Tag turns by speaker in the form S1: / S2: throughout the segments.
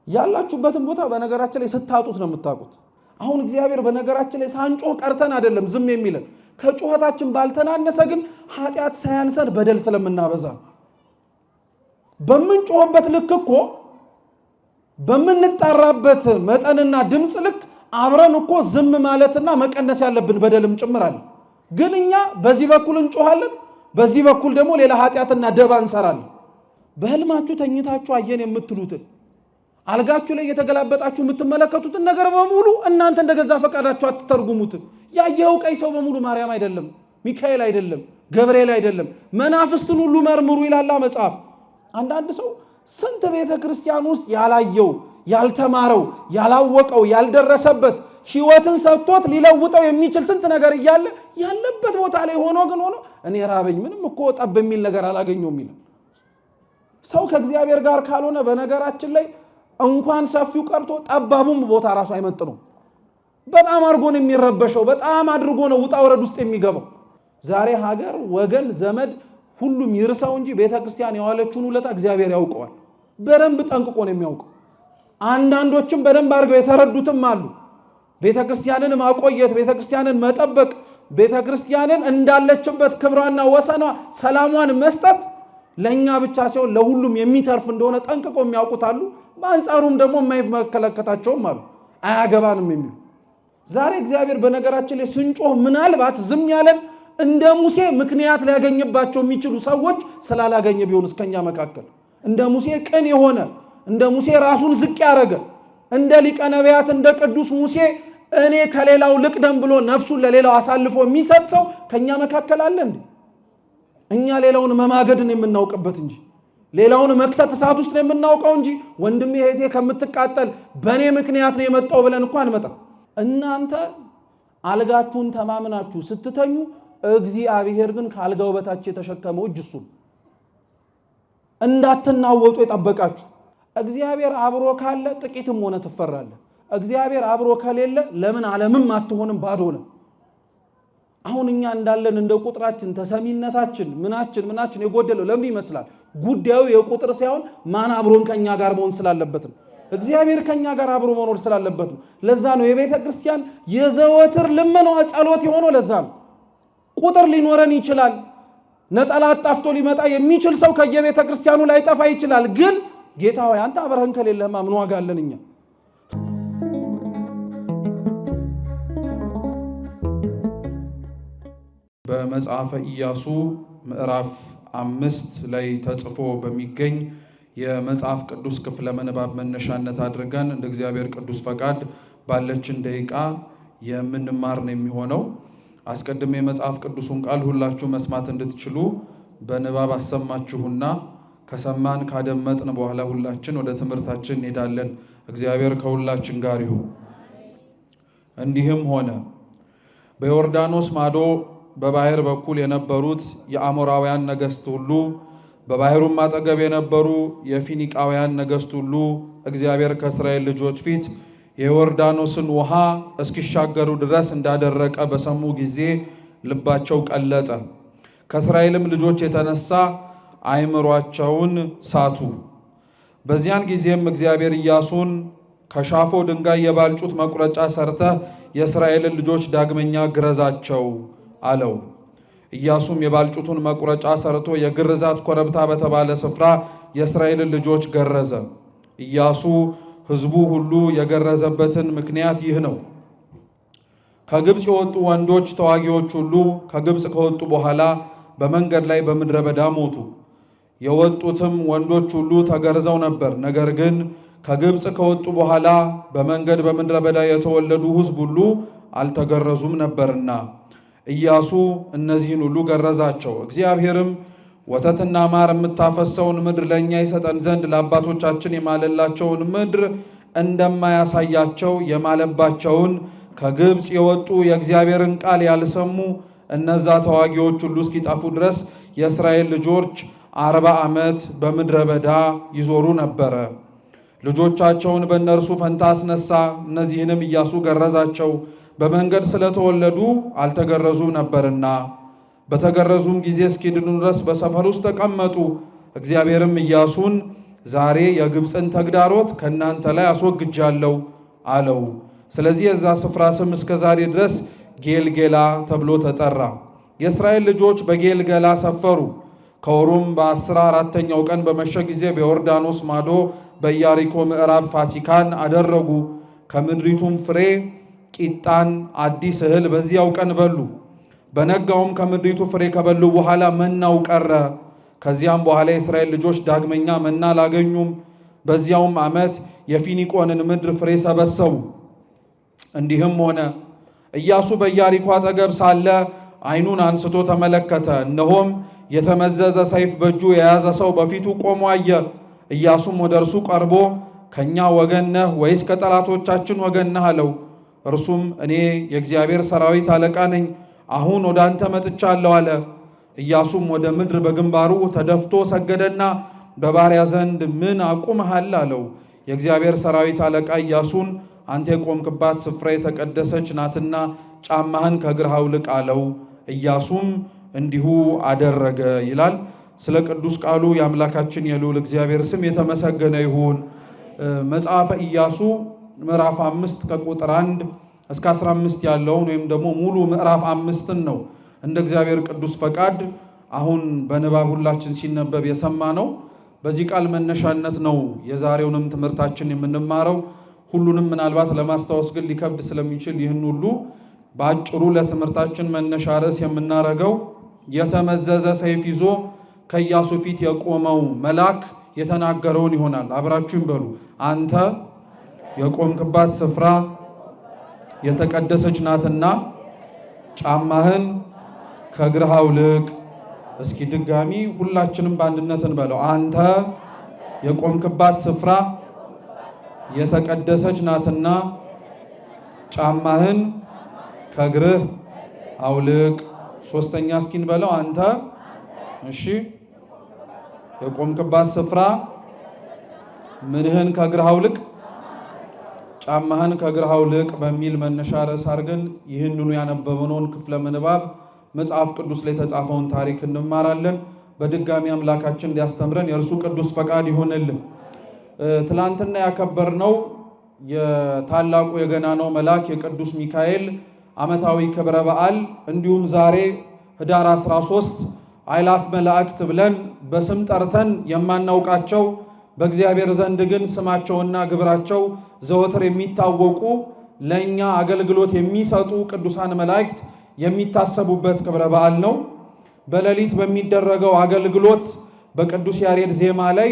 S1: ያላችሁበትን ቦታ በነገራችን ላይ ስታጡት ነው የምታውቁት። አሁን እግዚአብሔር በነገራችን ላይ ሳንጮህ ቀርተን አይደለም ዝም የሚለን፣ ከጩኸታችን ባልተናነሰ ግን ኃጢአት ሳያንሰን በደል ስለምናበዛ በምንጮህበት ልክ እኮ በምንጣራበት መጠንና ድምጽ ልክ አብረን እኮ ዝም ማለትና መቀነስ ያለብን በደልም ጭምራል። ግን እኛ በዚህ በኩል እንጮሃለን፣ በዚህ በኩል ደግሞ ሌላ ኃጢአትና ደባ እንሰራለን። በህልማችሁ ተኝታችሁ አየን የምትሉትን አልጋችሁ ላይ የተገላበጣችሁ የምትመለከቱትን ነገር በሙሉ እናንተ እንደገዛ ፈቃዳችሁ አትተርጉሙት። ያየው ቀይ ሰው በሙሉ ማርያም አይደለም፣ ሚካኤል አይደለም፣ ገብርኤል አይደለም፣ መናፍስትን ሁሉ መርምሩ ይላል መጽሐፍ። አንዳንድ ሰው ስንት ቤተ ክርስቲያን ውስጥ ያላየው ያልተማረው ያላወቀው ያልደረሰበት ህይወትን ሰጥቶት ሊለውጠው የሚችል ስንት ነገር እያለ ያለበት ቦታ ላይ ሆኖ እኔ ራበኝ ምንም እኮ ጠብ የሚል ነገር አላገኘውም ይላል። ሰው ከእግዚአብሔር ጋር ካልሆነ በነገራችን ላይ እንኳን ሰፊው ቀርቶ ጠባቡም ቦታ ራሱ አይመጥነው። በጣም አድርጎ ነው የሚረበሸው፣ በጣም አድርጎ ነው ውጣ ወረድ ውስጥ የሚገባው። ዛሬ ሀገር ወገን ዘመድ ሁሉም ይርሳው እንጂ ቤተክርስቲያን የዋለችውን ውለታ እግዚአብሔር ያውቀዋል። በደንብ ጠንቅቆ ነው የሚያውቀው። አንዳንዶችም በደንብ አድርገው የተረዱትም አሉ። ቤተክርስቲያንን ማቆየት፣ ቤተክርስቲያንን መጠበቅ፣ ቤተክርስቲያንን እንዳለችበት ክብሯና ወሰኗ ሰላሟን መስጠት ለኛ ብቻ ሳይሆን ለሁሉም የሚተርፍ እንደሆነ ጠንቅቆ የሚያውቁት አሉ። በአንጻሩም ደግሞ የማይመለከታቸውም አሉ፣ አያገባንም የሚሉ። ዛሬ እግዚአብሔር በነገራችን ላይ ስንጮህ ምናልባት ዝም ያለን እንደ ሙሴ ምክንያት ሊያገኝባቸው የሚችሉ ሰዎች ስላላገኘ ቢሆን እስከኛ መካከል እንደ ሙሴ ቅን የሆነ እንደ ሙሴ ራሱን ዝቅ ያደረገ እንደ ሊቀ ነቢያት እንደ ቅዱስ ሙሴ እኔ ከሌላው ልቅደም ብሎ ነፍሱን ለሌላው አሳልፎ የሚሰጥ ሰው ከኛ መካከል አለ እንዴ? እኛ ሌላውን መማገድን የምናውቅበት እንጂ ሌላውን መክተት እሳት ውስጥ ነው የምናውቀው እንጂ ወንድሜ እህቴ ከምትቃጠል በኔ ምክንያት ነው የመጣው ብለን እንኳን አንመጣም። እናንተ አልጋችሁን ተማምናችሁ ስትተኙ እግዚአብሔር ግን ካልጋው በታች የተሸከመው እጅ እሱ እንዳትናወጡ የጠበቃችሁ። እግዚአብሔር አብሮ ካለ ጥቂትም ሆነ ትፈራለህ። እግዚአብሔር አብሮ ከሌለ ለምን ዓለምም አትሆንም ባዶ ነው። አሁን እኛ እንዳለን እንደ ቁጥራችን ተሰሚነታችን ምናችን የጎደለው ለምን ይመስላል? ጉዳዩ የቁጥር ሳይሆን ማን አብሮን ከኛ ጋር መሆን ስላለበት ነው። እግዚአብሔር ከኛ ጋር አብሮ መኖር ስላለበት ነው። ለዛ ነው የቤተ ክርስቲያን የዘወትር ልመናዋ ጸሎት የሆነው። ለዛ ነው ቁጥር ሊኖረን ይችላል። ነጠላ አጣፍቶ ሊመጣ የሚችል ሰው ከየቤተ ክርስቲያኑ ላይ ጠፋ ይችላል። ግን ጌታ ሆይ አንተ አብረን ከሌለህማ ምን ዋጋ አለን እኛ? በመጽሐፈ ኢያሱ ምዕራፍ 5 ላይ ተጽፎ በሚገኝ የመጽሐፍ ቅዱስ ክፍለ ምንባብ መነሻነት አድርገን እንደ እግዚአብሔር ቅዱስ ፈቃድ ባለችን ደቂቃ የምንማር ነው የሚሆነው። አስቀድሜ የመጽሐፍ ቅዱሱን ቃል ሁላችሁ መስማት እንድትችሉ በንባብ አሰማችሁና ከሰማን ካደመጥን በኋላ ሁላችን ወደ ትምህርታችን እንሄዳለን። እግዚአብሔር ከሁላችን ጋር ይሁን። እንዲህም ሆነ በዮርዳኖስ ማዶ በባህር በኩል የነበሩት የአሞራውያን ነገሥት ሁሉ በባህሩም አጠገብ የነበሩ የፊኒቃውያን ነገሥት ሁሉ እግዚአብሔር ከእስራኤል ልጆች ፊት የዮርዳኖስን ውሃ እስኪሻገሩ ድረስ እንዳደረቀ በሰሙ ጊዜ ልባቸው ቀለጠ። ከእስራኤልም ልጆች የተነሳ አእምሯቸውን ሳቱ። በዚያን ጊዜም እግዚአብሔር ኢያሱን ከሻፎ ድንጋይ የባልጩት መቁረጫ ሰርተህ የእስራኤልን ልጆች ዳግመኛ ግረዛቸው አለው። ኢያሱም የባልጩቱን መቁረጫ ሰርቶ የግርዛት ኮረብታ በተባለ ስፍራ የእስራኤልን ልጆች ገረዘ። ኢያሱ ሕዝቡ ሁሉ የገረዘበትን ምክንያት ይህ ነው። ከግብፅ የወጡ ወንዶች ተዋጊዎች ሁሉ ከግብፅ ከወጡ በኋላ በመንገድ ላይ በምድረ በዳ ሞቱ። የወጡትም ወንዶች ሁሉ ተገርዘው ነበር። ነገር ግን ከግብፅ ከወጡ በኋላ በመንገድ በምድረ በዳ የተወለዱ ሕዝብ ሁሉ አልተገረዙም ነበርና ኢያሱ እነዚህን ሁሉ ገረዛቸው። እግዚአብሔርም ወተትና ማር የምታፈሰውን ምድር ለእኛ ይሰጠን ዘንድ ለአባቶቻችን የማለላቸውን ምድር እንደማያሳያቸው የማለባቸውን ከግብፅ የወጡ የእግዚአብሔርን ቃል ያልሰሙ እነዛ ተዋጊዎች ሁሉ እስኪጠፉ ድረስ የእስራኤል ልጆች 40 ዓመት በምድረ በዳ ይዞሩ ነበረ። ልጆቻቸውን በእነርሱ ፈንታ አስነሳ። እነዚህንም ኢያሱ ገረዛቸው፣ በመንገድ ስለተወለዱ አልተገረዙም ነበርና። በተገረዙም ጊዜ እስኪድኑ ድረስ በሰፈር ውስጥ ተቀመጡ። እግዚአብሔርም ኢያሱን ዛሬ የግብፅን ተግዳሮት ከእናንተ ላይ አስወግጃለሁ አለው። ስለዚህ የዛ ስፍራ ስም እስከ ዛሬ ድረስ ጌልጌላ ተብሎ ተጠራ። የእስራኤል ልጆች በጌልገላ ሰፈሩ። ከወሩም በ14ኛው ቀን በመሸ ጊዜ በዮርዳኖስ ማዶ በኢያሪኮ ምዕራብ ፋሲካን አደረጉ። ከምድሪቱም ፍሬ ቂጣን፣ አዲስ እህል በዚያው ቀን በሉ። በነጋውም ከምድሪቱ ፍሬ ከበሉ በኋላ መናው ቀረ። ከዚያም በኋላ የእስራኤል ልጆች ዳግመኛ መና አላገኙም። በዚያውም ዓመት የፊኒቆንን ምድር ፍሬ ሰበሰቡ። እንዲህም ሆነ፣ ኢያሱ በኢያሪኮ አጠገብ ሳለ ዓይኑን አንስቶ ተመለከተ። እነሆም የተመዘዘ ሰይፍ በእጁ የያዘ ሰው በፊቱ ቆሞ አየ። ኢያሱም ወደ እርሱ ቀርቦ ከእኛ ወገን ነህ ወይስ ከጠላቶቻችን ወገን ነህ አለው። እርሱም እኔ የእግዚአብሔር ሰራዊት አለቃ ነኝ፣ አሁን ወደ አንተ መጥቻለሁ አለ። ኢያሱም ወደ ምድር በግንባሩ ተደፍቶ ሰገደና በባሪያ ዘንድ ምን አቁመሃል አለው። የእግዚአብሔር ሰራዊት አለቃ ኢያሱን አንተ የቆምክባት ስፍራ የተቀደሰች ናትና ጫማህን ከእግርህ አውልቅ አለው። ኢያሱም እንዲሁ አደረገ ይላል። ስለ ቅዱስ ቃሉ የአምላካችን የልዑል እግዚአብሔር ስም የተመሰገነ ይሁን። መጽሐፈ ኢያሱ ምዕራፍ 5 ከቁጥር 1 እስከ 15 ያለውን ወይም ደግሞ ሙሉ ምዕራፍ 5ን ነው እንደ እግዚአብሔር ቅዱስ ፈቃድ አሁን በንባብ ሁላችን ሲነበብ የሰማ ነው። በዚህ ቃል መነሻነት ነው የዛሬውንም ትምህርታችን የምንማረው። ሁሉንም ምናልባት ለማስታወስ ግን ሊከብድ ስለሚችል ይህን ሁሉ በአጭሩ ለትምህርታችን መነሻ ርዕስ የምናረገው የተመዘዘ ሰይፍ ይዞ ከኢያሱ ፊት የቆመው መልአክ የተናገረውን ይሆናል። አብራችሁም በሉ። አንተ የቆምክባት ስፍራ የተቀደሰች ናትና ጫማህን ከእግርህ አውልቅ። እስኪ ድጋሚ ሁላችንም በአንድነት እንበለው። አንተ የቆምክባት ስፍራ የተቀደሰች ናትና ጫማህን ከእግርህ አውልቅ። ሶስተኛ እስኪ እንበለው። አንተ እሺ የቆምክባት ስፍራ ምንህን ከእግርህ አውልቅ፣ ጫማህን ከእግርህ አውልቅ በሚል መነሻ ርዕስ አድርገን ይህንኑ ያነበብነውን ክፍለ ምንባብ መጽሐፍ ቅዱስ ላይ የተጻፈውን ታሪክ እንማራለን። በድጋሚ አምላካችን እንዲያስተምረን የእርሱ ቅዱስ ፈቃድ ይሆንልን። ትላንትና ያከበርነው የታላቁ የገናናው መልአክ የቅዱስ ሚካኤል ዓመታዊ ክብረ በዓል እንዲሁም ዛሬ ህዳር 13 አእላፍ መላእክት ብለን በስም ጠርተን የማናውቃቸው በእግዚአብሔር ዘንድ ግን ስማቸውና ግብራቸው ዘወትር የሚታወቁ ለእኛ አገልግሎት የሚሰጡ ቅዱሳን መላእክት የሚታሰቡበት ክብረ በዓል ነው። በሌሊት በሚደረገው አገልግሎት በቅዱስ ያሬድ ዜማ ላይ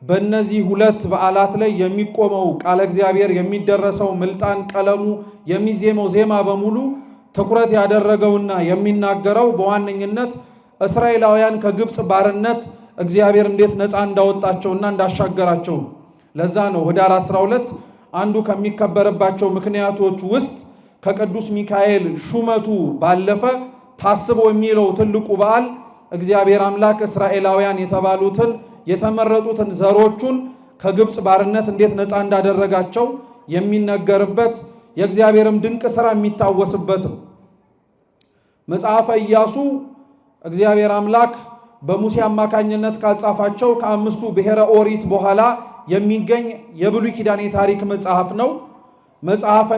S1: በእነዚህ ሁለት በዓላት ላይ የሚቆመው ቃለ እግዚአብሔር የሚደረሰው ምልጣን ቀለሙ የሚዜመው ዜማ በሙሉ ትኩረት ያደረገውና የሚናገረው በዋነኝነት እስራኤላውያን ከግብፅ ባርነት እግዚአብሔር እንዴት ነፃ እንዳወጣቸውና እንዳሻገራቸው። ለዛ ነው ህዳር 12 አንዱ ከሚከበርባቸው ምክንያቶች ውስጥ ከቅዱስ ሚካኤል ሹመቱ ባለፈ ታስቦ የሚለው ትልቁ በዓል እግዚአብሔር አምላክ እስራኤላውያን የተባሉትን የተመረጡትን ዘሮቹን ከግብፅ ባርነት እንዴት ነፃ እንዳደረጋቸው የሚነገርበት የእግዚአብሔርም ድንቅ ሥራ የሚታወስበት ነው። መጽሐፈ ኢያሱ እግዚአብሔር አምላክ በሙሴ አማካኝነት ካጻፋቸው ከአምስቱ ብሔረ ኦሪት በኋላ የሚገኝ የብሉይ ኪዳን የታሪክ መጽሐፍ ነው። መጽሐፈ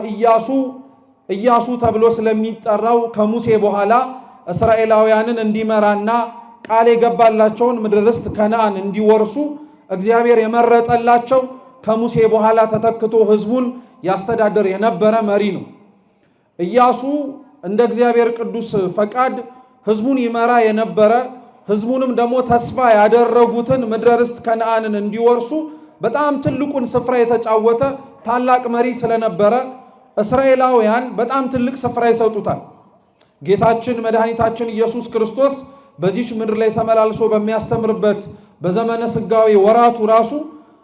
S1: ኢያሱ ተብሎ ስለሚጠራው ከሙሴ በኋላ እስራኤላውያንን እንዲመራና ቃል የገባላቸውን ምድረ ርስት ከነዓን እንዲወርሱ እግዚአብሔር የመረጠላቸው ከሙሴ በኋላ ተተክቶ ሕዝቡን ያስተዳድር የነበረ መሪ ነው። ኢያሱ እንደ እግዚአብሔር ቅዱስ ፈቃድ ሕዝቡን ይመራ የነበረ ሕዝቡንም ደግሞ ተስፋ ያደረጉትን ምድረ ርስት ከነዓንን እንዲወርሱ በጣም ትልቁን ስፍራ የተጫወተ ታላቅ መሪ ስለነበረ እስራኤላውያን በጣም ትልቅ ስፍራ ይሰጡታል። ጌታችን መድኃኒታችን ኢየሱስ ክርስቶስ በዚች ምድር ላይ ተመላልሶ በሚያስተምርበት በዘመነ ስጋዊ ወራቱ ራሱ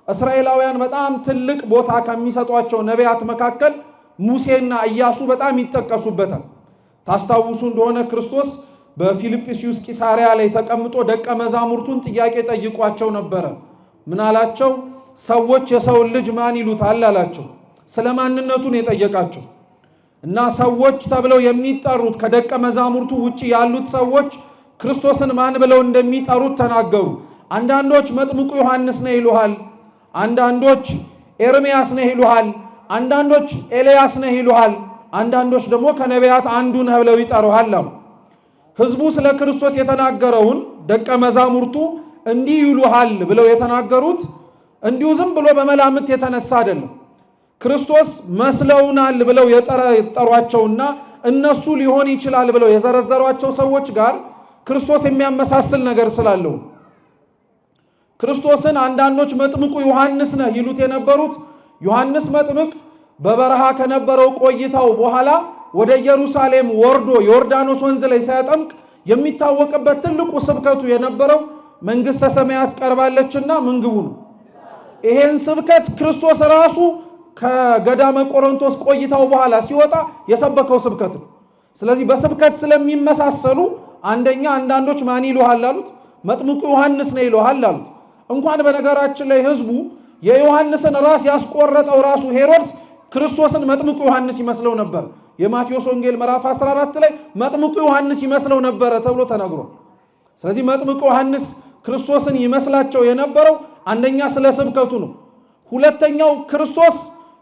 S1: እስራኤላውያን በጣም ትልቅ ቦታ ከሚሰጧቸው ነቢያት መካከል ሙሴና ኢያሱ በጣም ይጠቀሱበታል። ታስታውሱ እንደሆነ ክርስቶስ በፊልጵስዩስ ቂሳሪያ ላይ ተቀምጦ ደቀ መዛሙርቱን ጥያቄ ጠይቋቸው ነበረ። ምን አላቸው? ሰዎች የሰውን ልጅ ማን ይሉታል አላቸው። ስለ ማንነቱን የጠየቃቸው እና ሰዎች ተብለው የሚጠሩት ከደቀ መዛሙርቱ ውጪ ያሉት ሰዎች ክርስቶስን ማን ብለው እንደሚጠሩት ተናገሩ። አንዳንዶች መጥምቁ ዮሐንስ ነው ይሉሃል፣ አንዳንዶች ኤርምያስ ነው ይሉሃል፣ አንዳንዶች ኤልያስ ነው ይሉሃል፣ አንዳንዶች ደግሞ ከነቢያት አንዱ ነህ ብለው ይጠሩሃል አሉ። ሕዝቡ ስለ ክርስቶስ የተናገረውን ደቀ መዛሙርቱ እንዲህ ይሉሃል ብለው የተናገሩት እንዲሁ ዝም ብሎ በመላምት የተነሳ አይደለም። ክርስቶስ መስለውናል ብለው የጠሯቸውና እነሱ ሊሆን ይችላል ብለው የዘረዘሯቸው ሰዎች ጋር ክርስቶስ የሚያመሳስል ነገር ስላለው ክርስቶስን አንዳንዶች መጥምቁ ዮሐንስ ነህ ይሉት የነበሩት ዮሐንስ መጥምቅ በበረሃ ከነበረው ቆይታው በኋላ ወደ ኢየሩሳሌም ወርዶ ዮርዳኖስ ወንዝ ላይ ሲያጠምቅ የሚታወቅበት ትልቁ ስብከቱ የነበረው መንግሥተ ሰማያት ቀርባለችና ምን ግቡ ነው። ይሄን ስብከት ክርስቶስ ራሱ ከገዳመ ቆሮንቶስ ቆይታው በኋላ ሲወጣ የሰበከው ስብከት ነው። ስለዚህ በስብከት ስለሚመሳሰሉ አንዳንዶች ማን ይሉሃል አሉት? መጥምቁ ዮሐንስ ነው ይሉሃል አሉት። እንኳን በነገራችን ላይ ሕዝቡ የዮሐንስን ራስ ያስቆረጠው ራሱ ሄሮድስ ክርስቶስን መጥምቁ ዮሐንስ ይመስለው ነበር። የማቴዎስ ወንጌል ምዕራፍ 14 ላይ መጥምቁ ዮሐንስ ይመስለው ነበር ተብሎ ተነግሯል። ስለዚህ መጥምቁ ዮሐንስ ክርስቶስን ይመስላቸው የነበረው አንደኛ ስለ ስብከቱ ነው። ሁለተኛው ክርስቶስ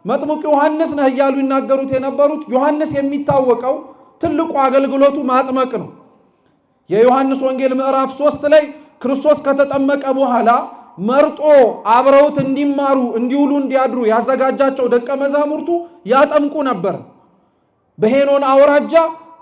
S1: መጥምቁ ዮሐንስ ነህ እያሉ ይናገሩት የነበሩት ዮሐንስ የሚታወቀው ትልቁ አገልግሎቱ ማጥመቅ ነው። የዮሐንስ ወንጌል ምዕራፍ 3 ላይ ክርስቶስ ከተጠመቀ በኋላ መርጦ አብረውት እንዲማሩ እንዲውሉ እንዲያድሩ ያዘጋጃቸው ደቀ መዛሙርቱ ያጠምቁ ነበር። በሄኖን አውራጃ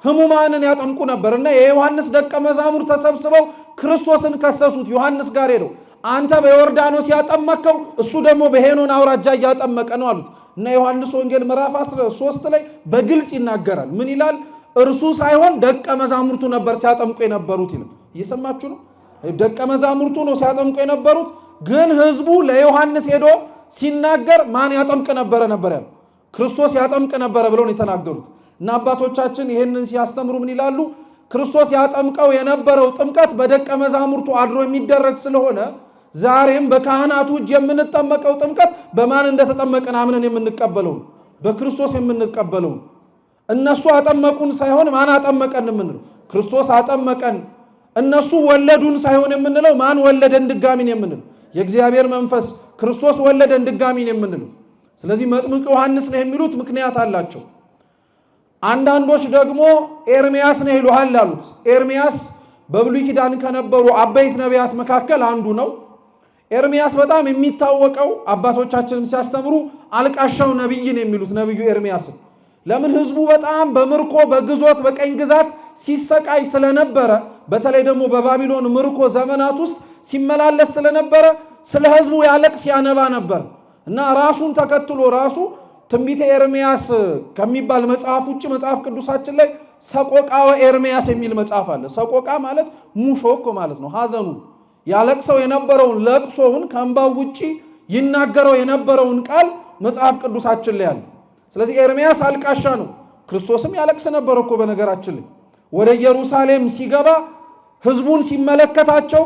S1: ሕሙማንን ያጠምቁ ነበር እና የዮሐንስ ደቀ መዛሙርት ተሰብስበው ክርስቶስን ከሰሱት። ዮሐንስ ጋር ሄደው አንተ በዮርዳኖስ ያጠመቀው እሱ ደግሞ በሄኖን አውራጃ እያጠመቀ ነው አሉት እና ዮሐንስ ወንጌል ምዕራፍ 13 ላይ በግልጽ ይናገራል። ምን ይላል? እርሱ ሳይሆን ደቀ መዛሙርቱ ነበር ሲያጠምቁ የነበሩት ይላል። እየሰማችሁ ነው? ደቀ መዛሙርቱ ነው ሲያጠምቁ የነበሩት። ግን ሕዝቡ ለዮሐንስ ሄዶ ሲናገር ማን ያጠምቅ ነበረ ያለው? ክርስቶስ ያጠምቅ ነበረ ብለው ነው የተናገሩት። እና አባቶቻችን ይሄንን ሲያስተምሩ ምን ይላሉ? ክርስቶስ ያጠምቀው የነበረው ጥምቀት በደቀ መዛሙርቱ አድሮ የሚደረግ ስለሆነ ዛሬም በካህናቱ እጅ የምንጠመቀው ጥምቀት በማን እንደተጠመቀን አምነን የምንቀበለው በክርስቶስ የምንቀበለው። እነሱ አጠመቁን ሳይሆን ማን አጠመቀን የምንለው ክርስቶስ አጠመቀን። እነሱ ወለዱን ሳይሆን የምንለው ማን ወለደን ድጋሚን የምንለው የእግዚአብሔር መንፈስ ክርስቶስ ወለደን ድጋሚን የምንለው። ስለዚህ መጥምቅ ዮሐንስ ነው የሚሉት ምክንያት አላቸው። አንዳንዶች ደግሞ ኤርምያስ ነው ይሉሃል አሉት። ኤርምያስ በብሉይ ኪዳን ከነበሩ አበይት ነቢያት መካከል አንዱ ነው። ኤርምያስ በጣም የሚታወቀው አባቶቻችንም ሲያስተምሩ አልቃሻው ነብይ ነው የሚሉት ነብዩ ኤርምያስ። ለምን? ህዝቡ በጣም በምርኮ በግዞት በቀኝ ግዛት ሲሰቃይ ስለነበረ፣ በተለይ ደግሞ በባቢሎን ምርኮ ዘመናት ውስጥ ሲመላለስ ስለነበረ ስለ ህዝቡ ያለቅስ ያነባ ነበር እና ራሱን ተከትሎ ራሱ ትንቢተ ኤርምያስ ከሚባል መጽሐፍ ውጭ መጽሐፍ ቅዱሳችን ላይ ሰቆቃወ ኤርምያስ የሚል መጽሐፍ አለ። ሰቆቃ ማለት ሙሾ እኮ ማለት ነው። ሐዘኑ ያለቅሰው የነበረውን ለቅሶውን ከእንባው ውጪ ይናገረው የነበረውን ቃል መጽሐፍ ቅዱሳችን ላይ አለ። ስለዚህ ኤርምያስ አልቃሻ ነው። ክርስቶስም ያለቅስ ነበር እኮ በነገራችን ላይ ወደ ኢየሩሳሌም ሲገባ ህዝቡን ሲመለከታቸው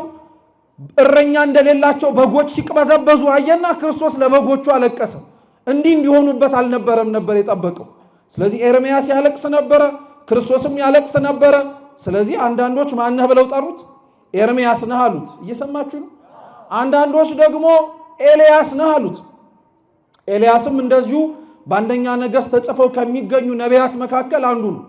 S1: እረኛ እንደሌላቸው በጎች ሲቅበዘበዙ አየና ክርስቶስ ለበጎቹ አለቀሰ። እንዲህ እንዲሆኑበት አልነበረም ነበር የጠበቀው። ስለዚህ ኤርምያስ ያለቅስ ነበረ፣ ክርስቶስም ያለቅስ ነበረ። ስለዚህ አንዳንዶች ማነህ ብለው ጠሩት? ኤርምያስ ነህ አሉት። እየሰማችሁ ነው። አንዳንዶች ደግሞ ኤልያስ ነህ አሉት። ኤልያስም እንደዚሁ በአንደኛ ነገሥት ተጽፈው ከሚገኙ ነቢያት መካከል አንዱ ነው።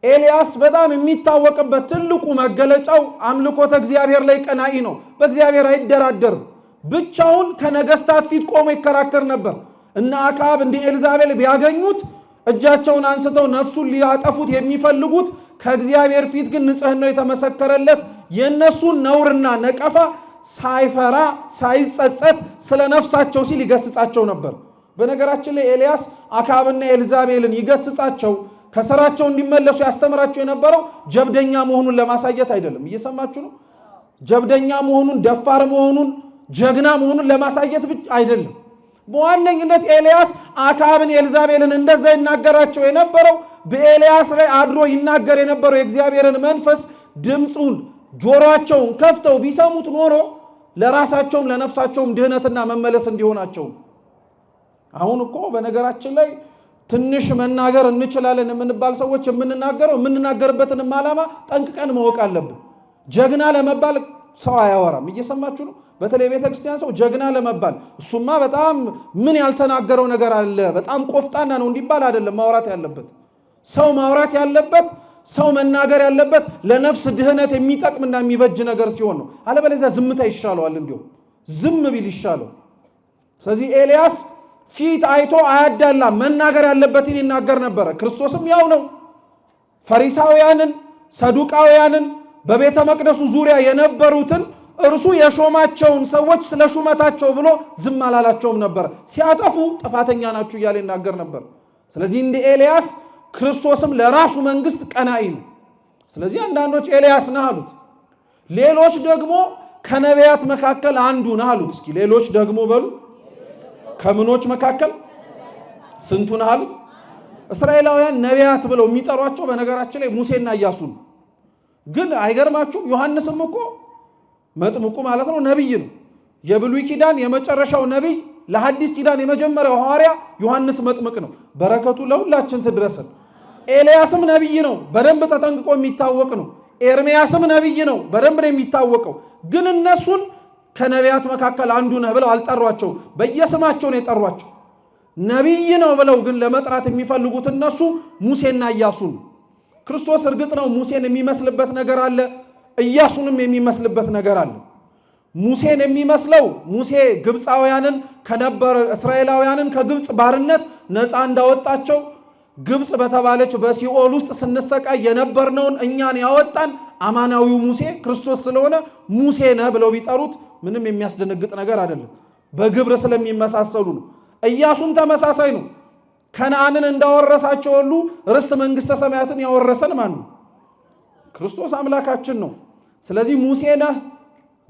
S1: ኤልያስ በጣም የሚታወቅበት ትልቁ መገለጫው አምልኮተ እግዚአብሔር ላይ ቀናኢ ነው። በእግዚአብሔር አይደራደርም። ብቻውን ከነገስታት ፊት ቆሞ ይከራከር ነበር። እና አክዓብ እንደ ኤልዛቤል ቢያገኙት እጃቸውን አንስተው ነፍሱን ሊያጠፉት የሚፈልጉት ከእግዚአብሔር ፊት ግን ንጽሕናው የተመሰከረለት የነሱን ነውርና ነቀፋ ሳይፈራ ሳይጸጸት ስለ ነፍሳቸው ሲል ይገስጻቸው ነበር። በነገራችን ላይ ኤልያስ አክዓብና ኤልዛቤልን ይገስጻቸው ከሥራቸው እንዲመለሱ ያስተምራቸው የነበረው ጀብደኛ መሆኑን ለማሳየት አይደለም። እየሰማችሁ ነው? ጀብደኛ መሆኑን ደፋር መሆኑን ጀግና መሆኑን ለማሳየት ብቻ አይደለም። በዋነኝነት ኤልያስ አክዓብን ኤልዛቤልን እንደዛ ይናገራቸው የነበረው በኤልያስ ላይ አድሮ ይናገር የነበረው የእግዚአብሔርን መንፈስ ድምፁን ጆሮአቸውን ከፍተው ቢሰሙት ኖሮ ለራሳቸውም ለነፍሳቸውም ድህነትና መመለስ እንዲሆናቸው። አሁን እኮ በነገራችን ላይ ትንሽ መናገር እንችላለን የምንባል ሰዎች የምንናገርበትንም ዓላማ ጠንቅቀን ማወቅ አለብን። ጀግና ለመባል ሰው አያወራም። እየሰማችሁ ነው? በተለይ ቤተክርስቲያን ሰው ጀግና ለመባል እሱማ በጣም ምን ያልተናገረው ነገር አለ በጣም ቆፍጣና ነው እንዲባል አይደለም ማውራት ያለበት። ሰው ማውራት ያለበት ሰው መናገር ያለበት ለነፍስ ድህነት የሚጠቅምና የሚበጅ ነገር ሲሆን ነው። አለበለዚያ ዝምታ ይሻለዋል። እንዲሁ ዝም ቢል ይሻለው። ስለዚህ ኤልያስ ፊት አይቶ አያዳላ መናገር ያለበትን ይናገር ነበረ። ክርስቶስም ያው ነው። ፈሪሳውያንን ሰዱቃውያንን በቤተ መቅደሱ ዙሪያ የነበሩትን እርሱ የሾማቸውን ሰዎች ስለ ሹመታቸው ብሎ ዝም አላላቸውም ነበር። ሲያጠፉ ጥፋተኛ ናችሁ እያለ ይናገር ነበር። ስለዚህ እንደ ኤልያስ ክርስቶስም ለራሱ መንግስት ቀናኢ ነው። ስለዚህ አንዳንዶች ኤልያስ ነህ አሉት፣ ሌሎች ደግሞ ከነቢያት መካከል አንዱ ነህ አሉት። እስኪ ሌሎች ደግሞ በሉ ከምኖች መካከል ስንቱ ነህ አሉት። እስራኤላውያን ነቢያት ብለው የሚጠሯቸው በነገራችን ላይ ሙሴና ኢያሱ ነው። ግን አይገርማችሁም? ዮሐንስም እኮ መጥምቁ ማለት ነው ነብይ ነው። የብሉይ ኪዳን የመጨረሻው ነብይ፣ ለሐዲስ ኪዳን የመጀመሪያው ሐዋርያ ዮሐንስ መጥምቅ ነው። በረከቱ ለሁላችን ትድረሰን። ኤልያስም ነብይ ነው፣ በደንብ ተጠንቅቆ የሚታወቅ ነው። ኤርምያስም ነብይ ነው፣ በደንብ ነው የሚታወቀው። ግን እነሱን ከነቢያት መካከል አንዱ ነህ ብለው አልጠሯቸው፣ በየስማቸው ነው የጠሯቸው። ነብይ ነው ብለው ግን ለመጥራት የሚፈልጉት እነሱ ሙሴና ኢያሱ ነው። ክርስቶስ እርግጥ ነው ሙሴን የሚመስልበት ነገር አለ፣ ኢያሱንም የሚመስልበት ነገር አለ። ሙሴን የሚመስለው ሙሴ ግብፃውያንን እስራኤላውያንን ከግብፅ ባርነት ነፃ እንዳወጣቸው ግብፅ በተባለች በሲኦል ውስጥ ስንሰቃይ የነበርነውን እኛን ያወጣን አማናዊው ሙሴ ክርስቶስ ስለሆነ ሙሴ ነህ ብለው ቢጠሩት ምንም የሚያስደነግጥ ነገር አይደለም። በግብር ስለሚመሳሰሉ ነው። ኢያሱም ተመሳሳይ ነው። ከነዓንን እንዳወረሳቸው ሁሉ ርስት መንግስተ ሰማያትን ያወረሰን ማን ነው? ክርስቶስ አምላካችን ነው። ስለዚህ ሙሴ ነህ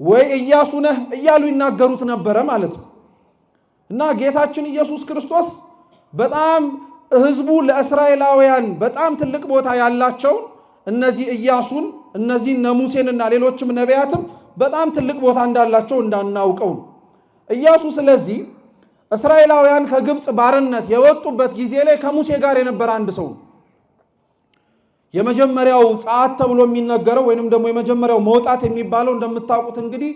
S1: ወይ ኢያሱ ነህ እያሉ ይናገሩት ነበረ ማለት ነው። እና ጌታችን ኢየሱስ ክርስቶስ በጣም ህዝቡ ለእስራኤላውያን በጣም ትልቅ ቦታ ያላቸው እነዚህ ኢያሱን እነዚህ ሙሴንና ሌሎችም ነቢያትም በጣም ትልቅ ቦታ እንዳላቸው እንዳናውቀው ነው ኢያሱ። ስለዚህ እስራኤላውያን ከግብፅ ባርነት የወጡበት ጊዜ ላይ ከሙሴ ጋር የነበረ አንድ ሰው የመጀመሪያው ጸአት ተብሎ የሚነገረው ወይንም ደግሞ የመጀመሪያው መውጣት የሚባለው እንደምታውቁት እንግዲህ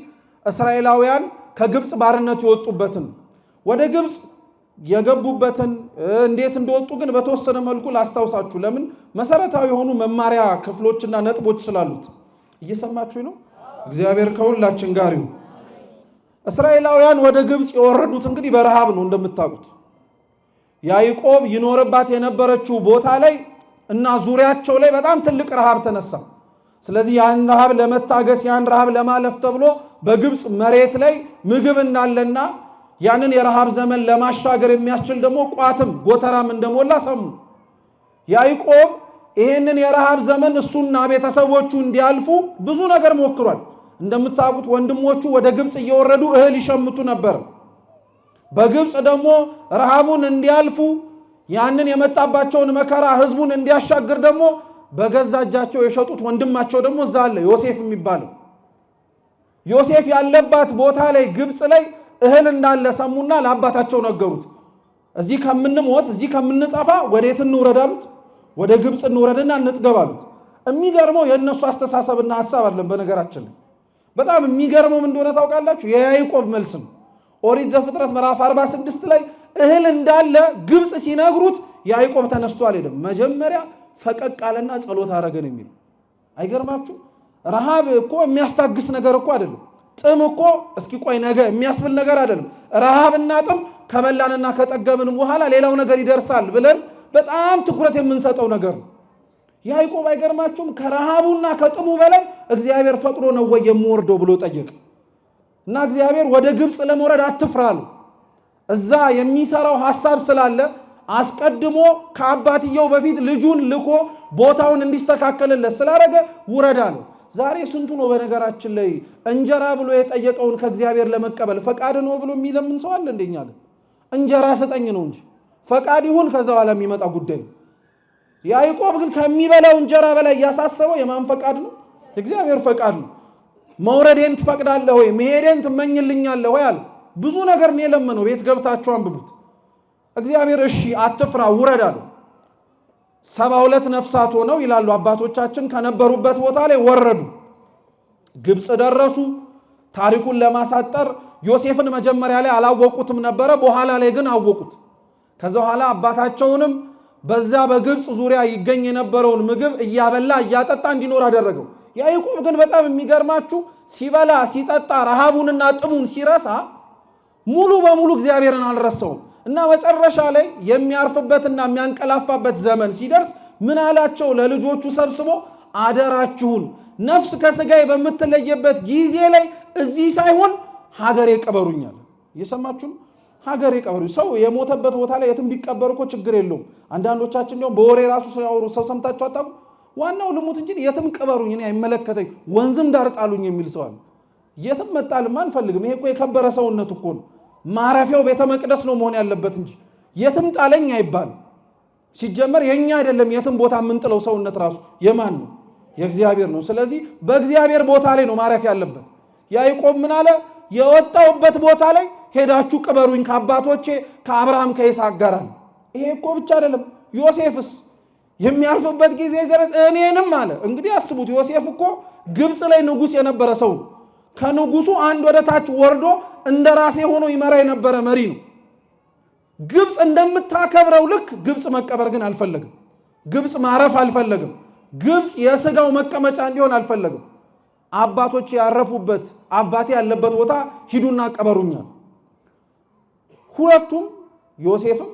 S1: እስራኤላውያን ከግብፅ ባርነት የወጡበትን ወደ ግብፅ የገቡበትን እንዴት እንደወጡ ግን በተወሰነ መልኩ ላስታውሳችሁ። ለምን መሰረታዊ የሆኑ መማሪያ ክፍሎችና ነጥቦች ስላሉት። እየሰማችሁ ነው? እግዚአብሔር ከሁላችን ጋር ይሁን። እስራኤላውያን ወደ ግብፅ የወረዱት እንግዲህ በረሃብ ነው እንደምታውቁት። ያዕቆብ ይኖርባት የነበረችው ቦታ ላይ እና ዙሪያቸው ላይ በጣም ትልቅ ረሃብ ተነሳ። ስለዚህ ያን ረሃብ ለመታገስ ያን ረሃብ ለማለፍ ተብሎ በግብፅ መሬት ላይ ምግብ እንዳለና ያንን የረሃብ ዘመን ለማሻገር የሚያስችል ደግሞ ቋትም ጎተራም እንደሞላ ሰሙ። ያዕቆብ ይህንን የረሃብ ዘመን እሱና ቤተሰቦቹ እንዲያልፉ ብዙ ነገር ሞክሯል። እንደምታውቁት ወንድሞቹ ወደ ግብፅ እየወረዱ እህል ይሸምቱ ነበር። በግብፅ ደግሞ ረሃቡን እንዲያልፉ ያንን የመጣባቸውን መከራ ህዝቡን እንዲያሻግር ደግሞ በገዛ እጃቸው የሸጡት ወንድማቸው ደግሞ እዛ አለ፣ ዮሴፍ የሚባለው። ዮሴፍ ያለባት ቦታ ላይ ግብፅ ላይ እህል እንዳለ ሰሙና ለአባታቸው ነገሩት። እዚህ ከምንሞት እዚህ ከምንጠፋ ወዴት እንውረድ አሉት። ወደ ግብፅ እንውረድና እንጥገብ አሉት። የሚገርመው የእነሱ አስተሳሰብና ሐሳብ አለን። በነገራችን ላይ በጣም የሚገርመው ምን እንደሆነ ታውቃላችሁ? የያዕቆብ መልስ ነው። ኦሪት ዘፍጥረት ምዕራፍ 46 ላይ እህል እንዳለ ግብፅ ሲነግሩት ያዕቆብ ተነስቶ አልሄደም። መጀመሪያ ፈቀቅ አለና ጸሎት አረገን የሚል አይገርማችሁ? ረሃብ እኮ የሚያስታግስ ነገር እኮ አይደለም። ጥም እኮ እስኪ ቆይ ነገ የሚያስብል ነገር አይደለም። ረሃብና ጥም ከበላንና ከጠገብን በኋላ ሌላው ነገር ይደርሳል ብለን በጣም ትኩረት የምንሰጠው ነገር ነው። ያዕቆብ አይገርማችሁም? ከረሃቡና ከጥሙ በላይ እግዚአብሔር ፈቅዶ ነው ወይ የምወርደው ብሎ ጠየቀ። እና እግዚአብሔር ወደ ግብፅ ለመውረድ አትፍራሉ፣ እዛ የሚሰራው ሐሳብ ስላለ አስቀድሞ ከአባትየው በፊት ልጁን ልኮ ቦታውን እንዲስተካከልለት ስላደረገ ውረድ አለው። ዛሬ ስንቱ ነው በነገራችን ላይ እንጀራ ብሎ የጠየቀውን ከእግዚአብሔር ለመቀበል ፈቃድ ነው ብሎ የሚለምን ሰው አለ? እንደኛ እንጀራ ስጠኝ ነው እንጂ ፈቃድ ይሁን ከዛ በኋላ የሚመጣ ጉዳይ። ያዕቆብ ግን ከሚበላው እንጀራ በላይ ያሳሰበው የማን ፈቃድ ነው? እግዚአብሔር ፈቃድ ነው። መውረዴን ትፈቅዳለህ ወይ? መሄዴን ትመኝልኛለህ ወይ አለ። ብዙ ነገር ነው የለመነው። ቤት ገብታችሁ አንብቡት። እግዚአብሔር እሺ አትፍራ ውረድ አለው። 72 ነፍሳት ሆነው ይላሉ አባቶቻችን ከነበሩበት ቦታ ላይ ወረዱ። ግብጽ ደረሱ። ታሪኩን ለማሳጠር ዮሴፍን መጀመሪያ ላይ አላወቁትም ነበረ፣ በኋላ ላይ ግን አወቁት። ከዛ በኋላ አባታቸውንም በዛ በግብጽ ዙሪያ ይገኝ የነበረውን ምግብ እያበላ እያጠጣ እንዲኖር አደረገው። ያዕቆብ ግን በጣም የሚገርማችሁ ሲበላ ሲጠጣ ረሃቡንና ጥሙን ሲረሳ ሙሉ በሙሉ እግዚአብሔርን አልረሳውም እና መጨረሻ ላይ የሚያርፍበትና የሚያንቀላፋበት ዘመን ሲደርስ ምን አላቸው? ለልጆቹ ሰብስቦ አደራችሁን ነፍስ ከስጋዬ በምትለየበት ጊዜ ላይ እዚህ ሳይሆን ሀገሬ ቀበሩኛል። እየሰማችሁ ሀገሬ ቀበሩ። ሰው የሞተበት ቦታ ላይ የትም ቢቀበር እኮ ችግር የለውም። አንዳንዶቻችን እንደውም በወሬ ራሱ ሰው ሰምታችሁ አጣሙ። ዋናው ልሙት እንጂ የትም ቀበሩኝ እኔ አይመለከተኝ፣ ወንዝም ዳር ጣሉኝ የሚል ሰው አለ። የትም መጣልም አንፈልግም። ይሄ እኮ የከበረ ሰውነት እኮ ነው። ማረፊያው ቤተ መቅደስ ነው መሆን ያለበት እንጂ የትም ጣለኝ አይባል። ሲጀመር የኛ አይደለም የትም ቦታ የምንጥለው ሰውነት ራሱ የማን ነው? የእግዚአብሔር ነው። ስለዚህ በእግዚአብሔር ቦታ ላይ ነው ማረፍ ያለበት። ያዕቆብ ምን አለ? የወጣውበት ቦታ ላይ ሄዳችሁ ቅበሩኝ ከአባቶቼ ከአብርሃም ከይስሐቅ ጋር አለ። ይሄ እኮ ብቻ አይደለም። ዮሴፍስ የሚያርፍበት ጊዜ ድረስ እኔንም አለ። እንግዲህ አስቡት፣ ዮሴፍ እኮ ግብጽ ላይ ንጉስ የነበረ ሰው ነው። ከንጉሱ አንድ ወደ ታች ወርዶ እንደራሴ ሆኖ ይመራ የነበረ መሪ ነው። ግብጽ እንደምታከብረው ልክ ግብጽ መቀበር ግን አልፈለግም። ግብጽ ማረፍ አልፈለግም። ግብጽ የስጋው መቀመጫ እንዲሆን አልፈለግም። አባቶች ያረፉበት አባቴ ያለበት ቦታ ሂዱና ቀበሩኛል። ሁለቱም ዮሴፍም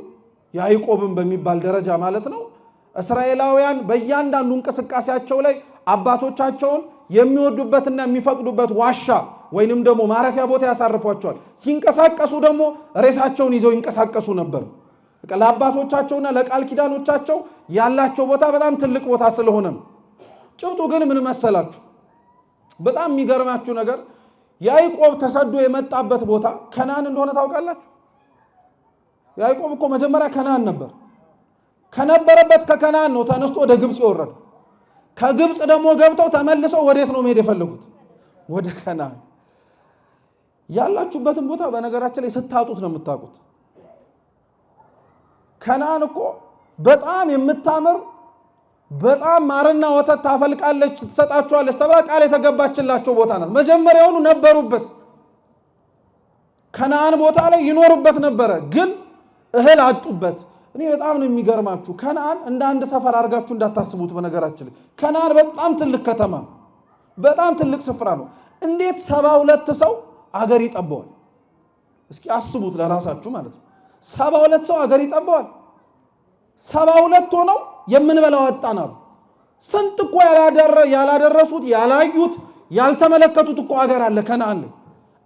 S1: ያዕቆብም በሚባል ደረጃ ማለት ነው እስራኤላውያን በእያንዳንዱ እንቅስቃሴያቸው ላይ አባቶቻቸውን የሚወዱበትና የሚፈቅዱበት ዋሻ ወይንም ደግሞ ማረፊያ ቦታ ያሳርፏቸዋል። ሲንቀሳቀሱ ደግሞ ሬሳቸውን ይዘው ይንቀሳቀሱ ነበር። ለአባቶቻቸውና ለቃል ኪዳኖቻቸው ያላቸው ቦታ በጣም ትልቅ ቦታ ስለሆነ ነው። ጭብጡ ግን ምን መሰላችሁ? በጣም የሚገርማችሁ ነገር ያዕቆብ ተሰዶ የመጣበት ቦታ ከነዓን እንደሆነ ታውቃላችሁ። ያዕቆብ እኮ መጀመሪያ ከነዓን ነበር። ከነበረበት ከከነዓን ነው ተነስቶ ወደ ግብጽ የወረደ። ከግብጽ ደግሞ ገብተው ተመልሰው ወዴት ነው መሄድ የፈለጉት? ወደ ከነዓን። ያላችሁበትን ቦታ በነገራችን ላይ ስታጡት ነው የምታውቁት። ከነዓን እኮ በጣም የምታምር በጣም ማርና ወተት ታፈልቃለች ትሰጣቸዋለች ተብላ ቃል የተገባችላቸው ቦታ ናት። መጀመሪያውኑ ነበሩበት። ከነዓን ቦታ ላይ ይኖሩበት ነበረ፣ ግን እህል አጡበት። እኔ በጣም ነው የሚገርማችሁ። ከነዓን እንደ አንድ ሰፈር አድርጋችሁ እንዳታስቡት። በነገራችን ላይ ከነዓን በጣም ትልቅ ከተማ፣ በጣም ትልቅ ስፍራ ነው። እንዴት 72 ሰው አገር ይጠበዋል? እስኪ አስቡት ለራሳችሁ ማለት ነው። 72 ሰው አገር ይጠበዋል። 72 ሆነው የምንበላው አጣን አሉ። ስንት እኮ ያላደረሱት ያላዩት ያልተመለከቱት እኮ አገር አለ ከነዓን ላይ።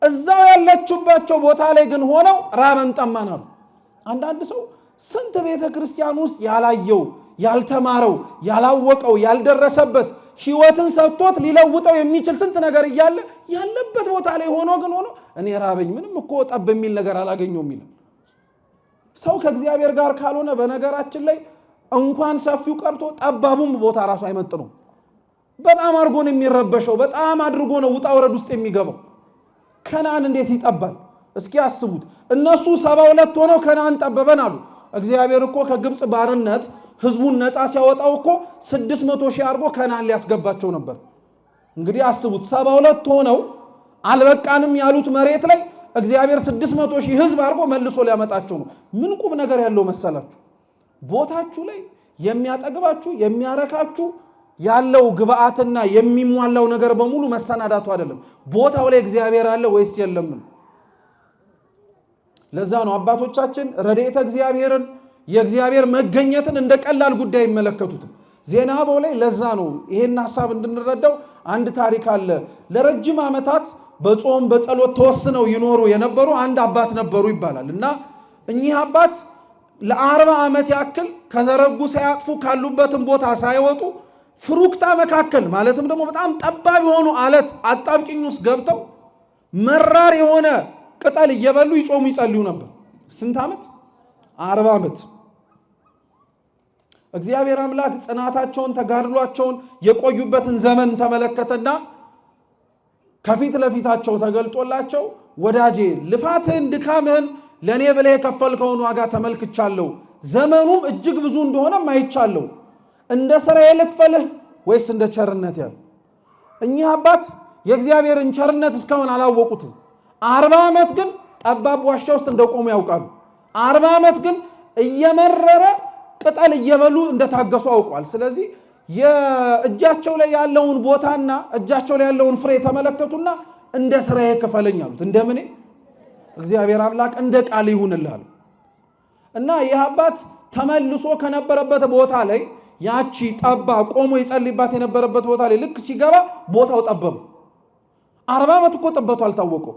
S1: እዛው ያለችባቸው ቦታ ላይ ግን ሆነው ራበን ጠማን አሉ። አንዳንድ ሰው ስንት ቤተ ክርስቲያን ውስጥ ያላየው ያልተማረው ያላወቀው ያልደረሰበት ሕይወትን ሰጥቶት ሊለውጠው የሚችል ስንት ነገር እያለ ያለበት ቦታ ላይ ሆኖ እኔ ራበኝ ምንም እኮ ጠብ የሚል ነገር አላገኘውም ይላል። ሰው ከእግዚአብሔር ጋር ካልሆነ በነገራችን ላይ እንኳን ሰፊው ቀርቶ ጠባቡም ቦታ ራሱ አይመጥነው። በጣም አድርጎ ነው የሚረበሸው። በጣም አድርጎ ነው ውጣ ወረድ ውስጥ የሚገባው። ከነዓን እንዴት ይጠባል? እስኪ አስቡት። እነሱ 72 ሆነው ከነዓን ጠበበን አሉ። እግዚአብሔር እኮ ከግብጽ ባርነት ህዝቡን ነፃ ሲያወጣው እኮ 600 ሺህ አድርጎ ከነዓን ሊያስገባቸው ነበር። እንግዲህ አስቡት 72 ሆነው አልበቃንም ያሉት መሬት ላይ እግዚአብሔር 600 ሺህ ህዝብ አድርጎ መልሶ ሊያመጣቸው ነው። ምን ቁም ነገር ያለው መሰላችሁ? ቦታችሁ ላይ የሚያጠግባችሁ የሚያረካችሁ ያለው ግብአትና የሚሟላው ነገር በሙሉ መሰናዳቱ አይደለም። ቦታው ላይ እግዚአብሔር አለ ወይስ የለም? ለዛ ነው አባቶቻችን ረድኤተ እግዚአብሔርን የእግዚአብሔር መገኘትን እንደ ቀላል ጉዳይ ይመለከቱት። ዜና አበው ላይ ለዛ ነው ይሄን ሐሳብ እንድንረዳው አንድ ታሪክ አለ። ለረጅም ዓመታት በጾም በጸሎት ተወስነው ይኖሩ የነበሩ አንድ አባት ነበሩ ይባላል እና እኚህ አባት ለ40 ዓመት ያክል ከዘረጉ ሳያጥፉ ካሉበትም ቦታ ሳይወጡ ፍሩክታ መካከል ማለትም ደግሞ በጣም ጠባብ የሆኑ አለት አጣብቂኝ ውስጥ ገብተው መራር የሆነ ቅጠል እየበሉ ይጾሙ ይጸልዩ ነበር። ስንት ዓመት? 40 ዓመት። እግዚአብሔር አምላክ ጽናታቸውን ተጋድሏቸውን የቆዩበትን ዘመን ተመለከተና ከፊት ለፊታቸው ተገልጦላቸው ወዳጄ ልፋትህን ድካምህን ለኔ ብለህ የከፈልከውን ዋጋ ተመልክቻለሁ። ዘመኑም እጅግ ብዙ እንደሆነም አይቻለሁ። እንደ ስራዬ ልክፈልህ ወይስ እንደ ቸርነት ያለ? እኚህ አባት የእግዚአብሔርን ቸርነት እስካሁን አላወቁትም። 40 ዓመት ግን ጠባብ ዋሻ ውስጥ እንደቆሙ ያውቃሉ። 40 ዓመት ግን እየመረረ ቅጠል እየበሉ እንደታገሱ አውቀዋል። ስለዚህ የእጃቸው ላይ ያለውን ቦታና እጃቸው ላይ ያለውን ፍሬ ተመለከቱና እንደ ስራዬ ክፈለኝ አሉት። እንደምን እግዚአብሔር አምላክ እንደ ቃል ይሁንልህ እና ይህ አባት ተመልሶ ከነበረበት ቦታ ላይ ያቺ ጠባ ቆሞ ይጸልይባት የነበረበት ቦታ ላይ ልክ ሲገባ ቦታው ጠበበ። 40 ዓመት እኮ ጠበቱ አልታወቀው።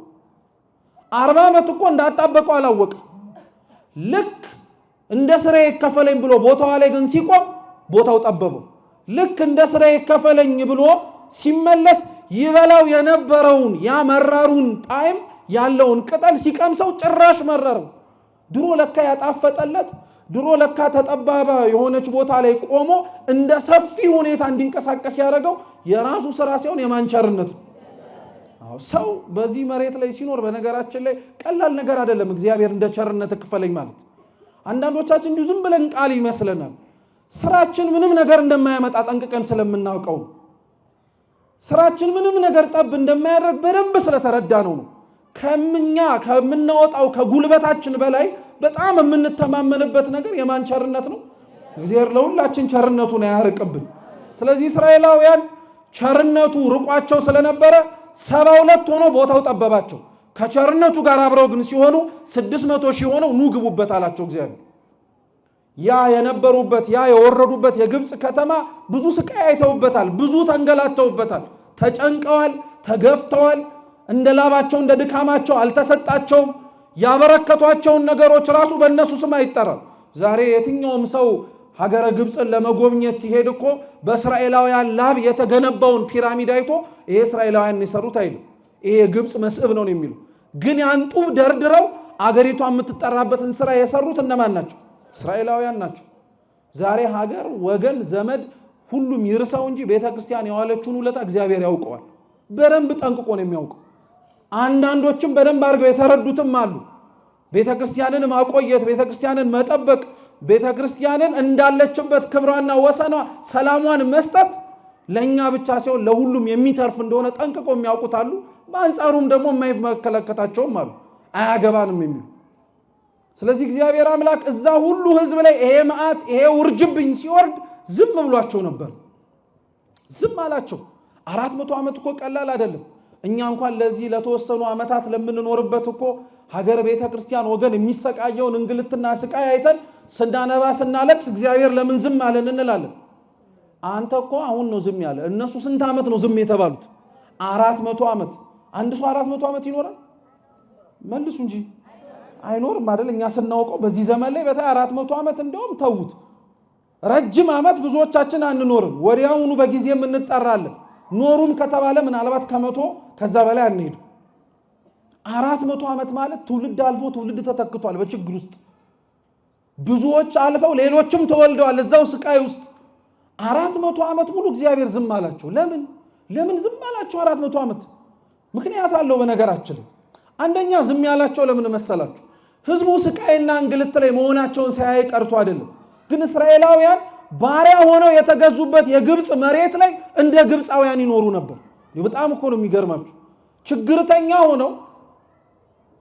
S1: 40 ዓመት እኮ እንዳጣበቀው አላወቀ። ልክ እንደ ስራዬ ከፈለኝ ብሎ ቦታው ላይ ግን ሲቆም ቦታው ጠበበው። ልክ እንደ ስራዬ ከፈለኝ ብሎ ሲመለስ ይበላው የነበረውን ያ መራሩን ጣዕም ያለውን ቅጠል ሲቀምሰው ጭራሽ መረረው። ድሮ ለካ ያጣፈጠለት ድሮ ለካ ተጠባባ የሆነች ቦታ ላይ ቆሞ እንደ ሰፊ ሁኔታ እንዲንቀሳቀስ ያደረገው የራሱ ስራ ሳይሆን የማንቸርነት ነው። ሰው በዚህ መሬት ላይ ሲኖር በነገራችን ላይ ቀላል ነገር አይደለም። እግዚአብሔር እንደ ቸርነት ክፈለኝ ማለት አንዳንዶቻችን እንዲሁ ዝም ብለን ቃል ይመስለናል። ስራችን ምንም ነገር እንደማያመጣ ጠንቅቀን ስለምናውቀው ስራችን ምንም ነገር ጠብ እንደማያደርግ በደንብ ስለተረዳነው ነው። ከምናወጣው ከጉልበታችን በላይ በጣም የምንተማመንበት ነገር የማን ቸርነት ነው? እግዚአብሔር ለሁላችን ቸርነቱን ያርቅብን። ስለዚህ እስራኤላውያን ቸርነቱ ርቋቸው ስለነበረ 72 ሆኖ ቦታው ጠበባቸው። ከቸርነቱ ጋር አብረው ግን ሲሆኑ 600 ሺህ ሆነው ኑ ግቡበት አላቸው እግዚአብሔር። ያ የነበሩበት ያ የወረዱበት የግብጽ ከተማ ብዙ ስቃይ አይተውበታል፣ ብዙ ተንገላተውበታል፣ ተጨንቀዋል፣ ተገፍተዋል። እንደ ላባቸው እንደ ድካማቸው አልተሰጣቸውም። ያበረከቷቸውን ነገሮች ራሱ በእነሱ ስም አይጠራም። ዛሬ የትኛውም ሰው ሀገረ ግብጽን ለመጎብኘት ሲሄድ እኮ በእስራኤላውያን ላብ የተገነባውን ፒራሚድ አይቶ ይሄ እስራኤላውያን የሰሩት አይደለም፣ ይሄ ግብጽ መስዕብ ነው የሚሉ ግን ያን ጡብ ደርድረው አገሪቷ የምትጠራበትን ስራ የሰሩት እነማን ናቸው? እስራኤላውያን ናቸው። ዛሬ ሀገር፣ ወገን፣ ዘመድ ሁሉም ይርሳው እንጂ ቤተክርስቲያን የዋለችውን ውለታ እግዚአብሔር ያውቀዋል። በደንብ ጠንቅቆ ነው የሚያውቀው። አንዳንዶችም በደንብ አድርገው የተረዱትም አሉ። ቤተክርስቲያንን ማቆየት፣ ቤተክርስቲያንን መጠበቅ፣ ቤተክርስቲያንን እንዳለችበት ክብሯና ወሰኗ ሰላሟን መስጠት ለኛ ብቻ ሳይሆን ለሁሉም የሚተርፍ እንደሆነ ጠንቅቆ የሚያውቁት አሉ። በአንጻሩም ደግሞ የማይመለከታቸውም አሉ፣ አያገባንም የሚሉ። ስለዚህ እግዚአብሔር አምላክ እዛ ሁሉ ህዝብ ላይ ይሄ መዓት ይሄ ውርጅብኝ ሲወርድ ዝም ብሏቸው ነበር። ዝም አላቸው። 400 ዓመት እኮ ቀላል አይደለም። እኛ እንኳን ለዚህ ለተወሰኑ ዓመታት ለምንኖርበት እኮ ሀገር ቤተ ክርስቲያን ወገን የሚሰቃየውን እንግልትና ስቃይ አይተን ስናነባ ስናለቅስ እግዚአብሔር ለምን ዝም አለን እንላለን። አንተ እኮ አሁን ነው ዝም ያለ። እነሱ ስንት ዓመት ነው ዝም የተባሉት? 400 ዓመት። አንድ ሰው 400 ዓመት ይኖራል? መልሱ እንጂ አይኖርም አይደል? እኛ ስናውቀው በዚህ ዘመን ላይ በታይ 400 ዓመት እንደውም ተውት። ረጅም ዓመት ብዙዎቻችን አንኖርም። ወዲያውኑ በጊዜም እንጠራለን። ኖሩም ከተባለ ምናልባት ከመቶ ከዛ በላይ አንሄድ። 400 ዓመት ማለት ትውልድ አልፎ ትውልድ ተተክቷል። በችግር ውስጥ ብዙዎች አልፈው ሌሎችም ተወልደዋል እዛው ስቃይ ውስጥ። 400 ዓመት ሙሉ እግዚአብሔር ዝም አላቸው። ለምን ዝም አላቸው 400 ዓመት? ምክንያት አለው። በነገራችን አንደኛ ዝም ያላቸው ለምን መሰላችሁ? ህዝቡ ስቃይና እንግልት ላይ መሆናቸውን ሳያይ ቀርቶ አይደለም። ግን እስራኤላውያን ባሪያ ሆነው የተገዙበት የግብጽ መሬት ላይ እንደ ግብፃውያን ይኖሩ ነበር። በጣም እኮ ነው የሚገርማችሁ። ችግርተኛ ሆነው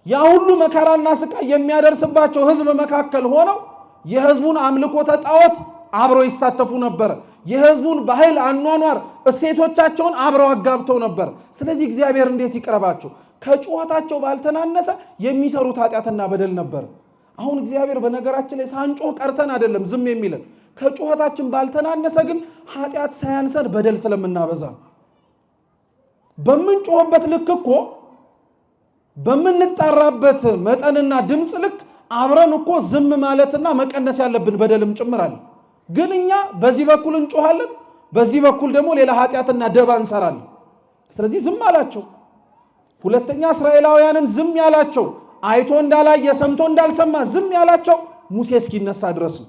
S1: ያ ሁሉ መከራና ስቃይ የሚያደርስባቸው ህዝብ መካከል ሆነው የህዝቡን አምልኮተ ጣዖት አብረው ይሳተፉ ነበር። የህዝቡን ባህል፣ አኗኗር፣ እሴቶቻቸውን አብረው አጋብተው ነበር። ስለዚህ እግዚአብሔር እንዴት ይቅረባቸው? ከጩኸታቸው ባልተናነሰ የሚሰሩት ኃጢአትና በደል ነበር። አሁን እግዚአብሔር በነገራችን ላይ ሳንጮህ ቀርተን አይደለም ዝም የሚለን፣ ከጩኸታችን ባልተናነሰ ግን ኃጢአት ሳያንሰን በደል ስለምናበዛ። በምንጮህበት ልክ እኮ በምንጣራበት መጠንና ድምፅ ልክ አብረን እኮ ዝም ማለትና መቀነስ ያለብን በደልም ጭምር አለ። ግን እኛ በዚህ በኩል እንጮሃለን፣ በዚህ በኩል ደግሞ ሌላ ኃጢአትና ደባ እንሰራለን። ስለዚህ ዝም አላቸው። ሁለተኛ እስራኤላውያንን ዝም ያላቸው አይቶ እንዳላየ ሰምቶ እንዳልሰማ ዝም ያላቸው ሙሴ እስኪነሳ ድረስ ነው።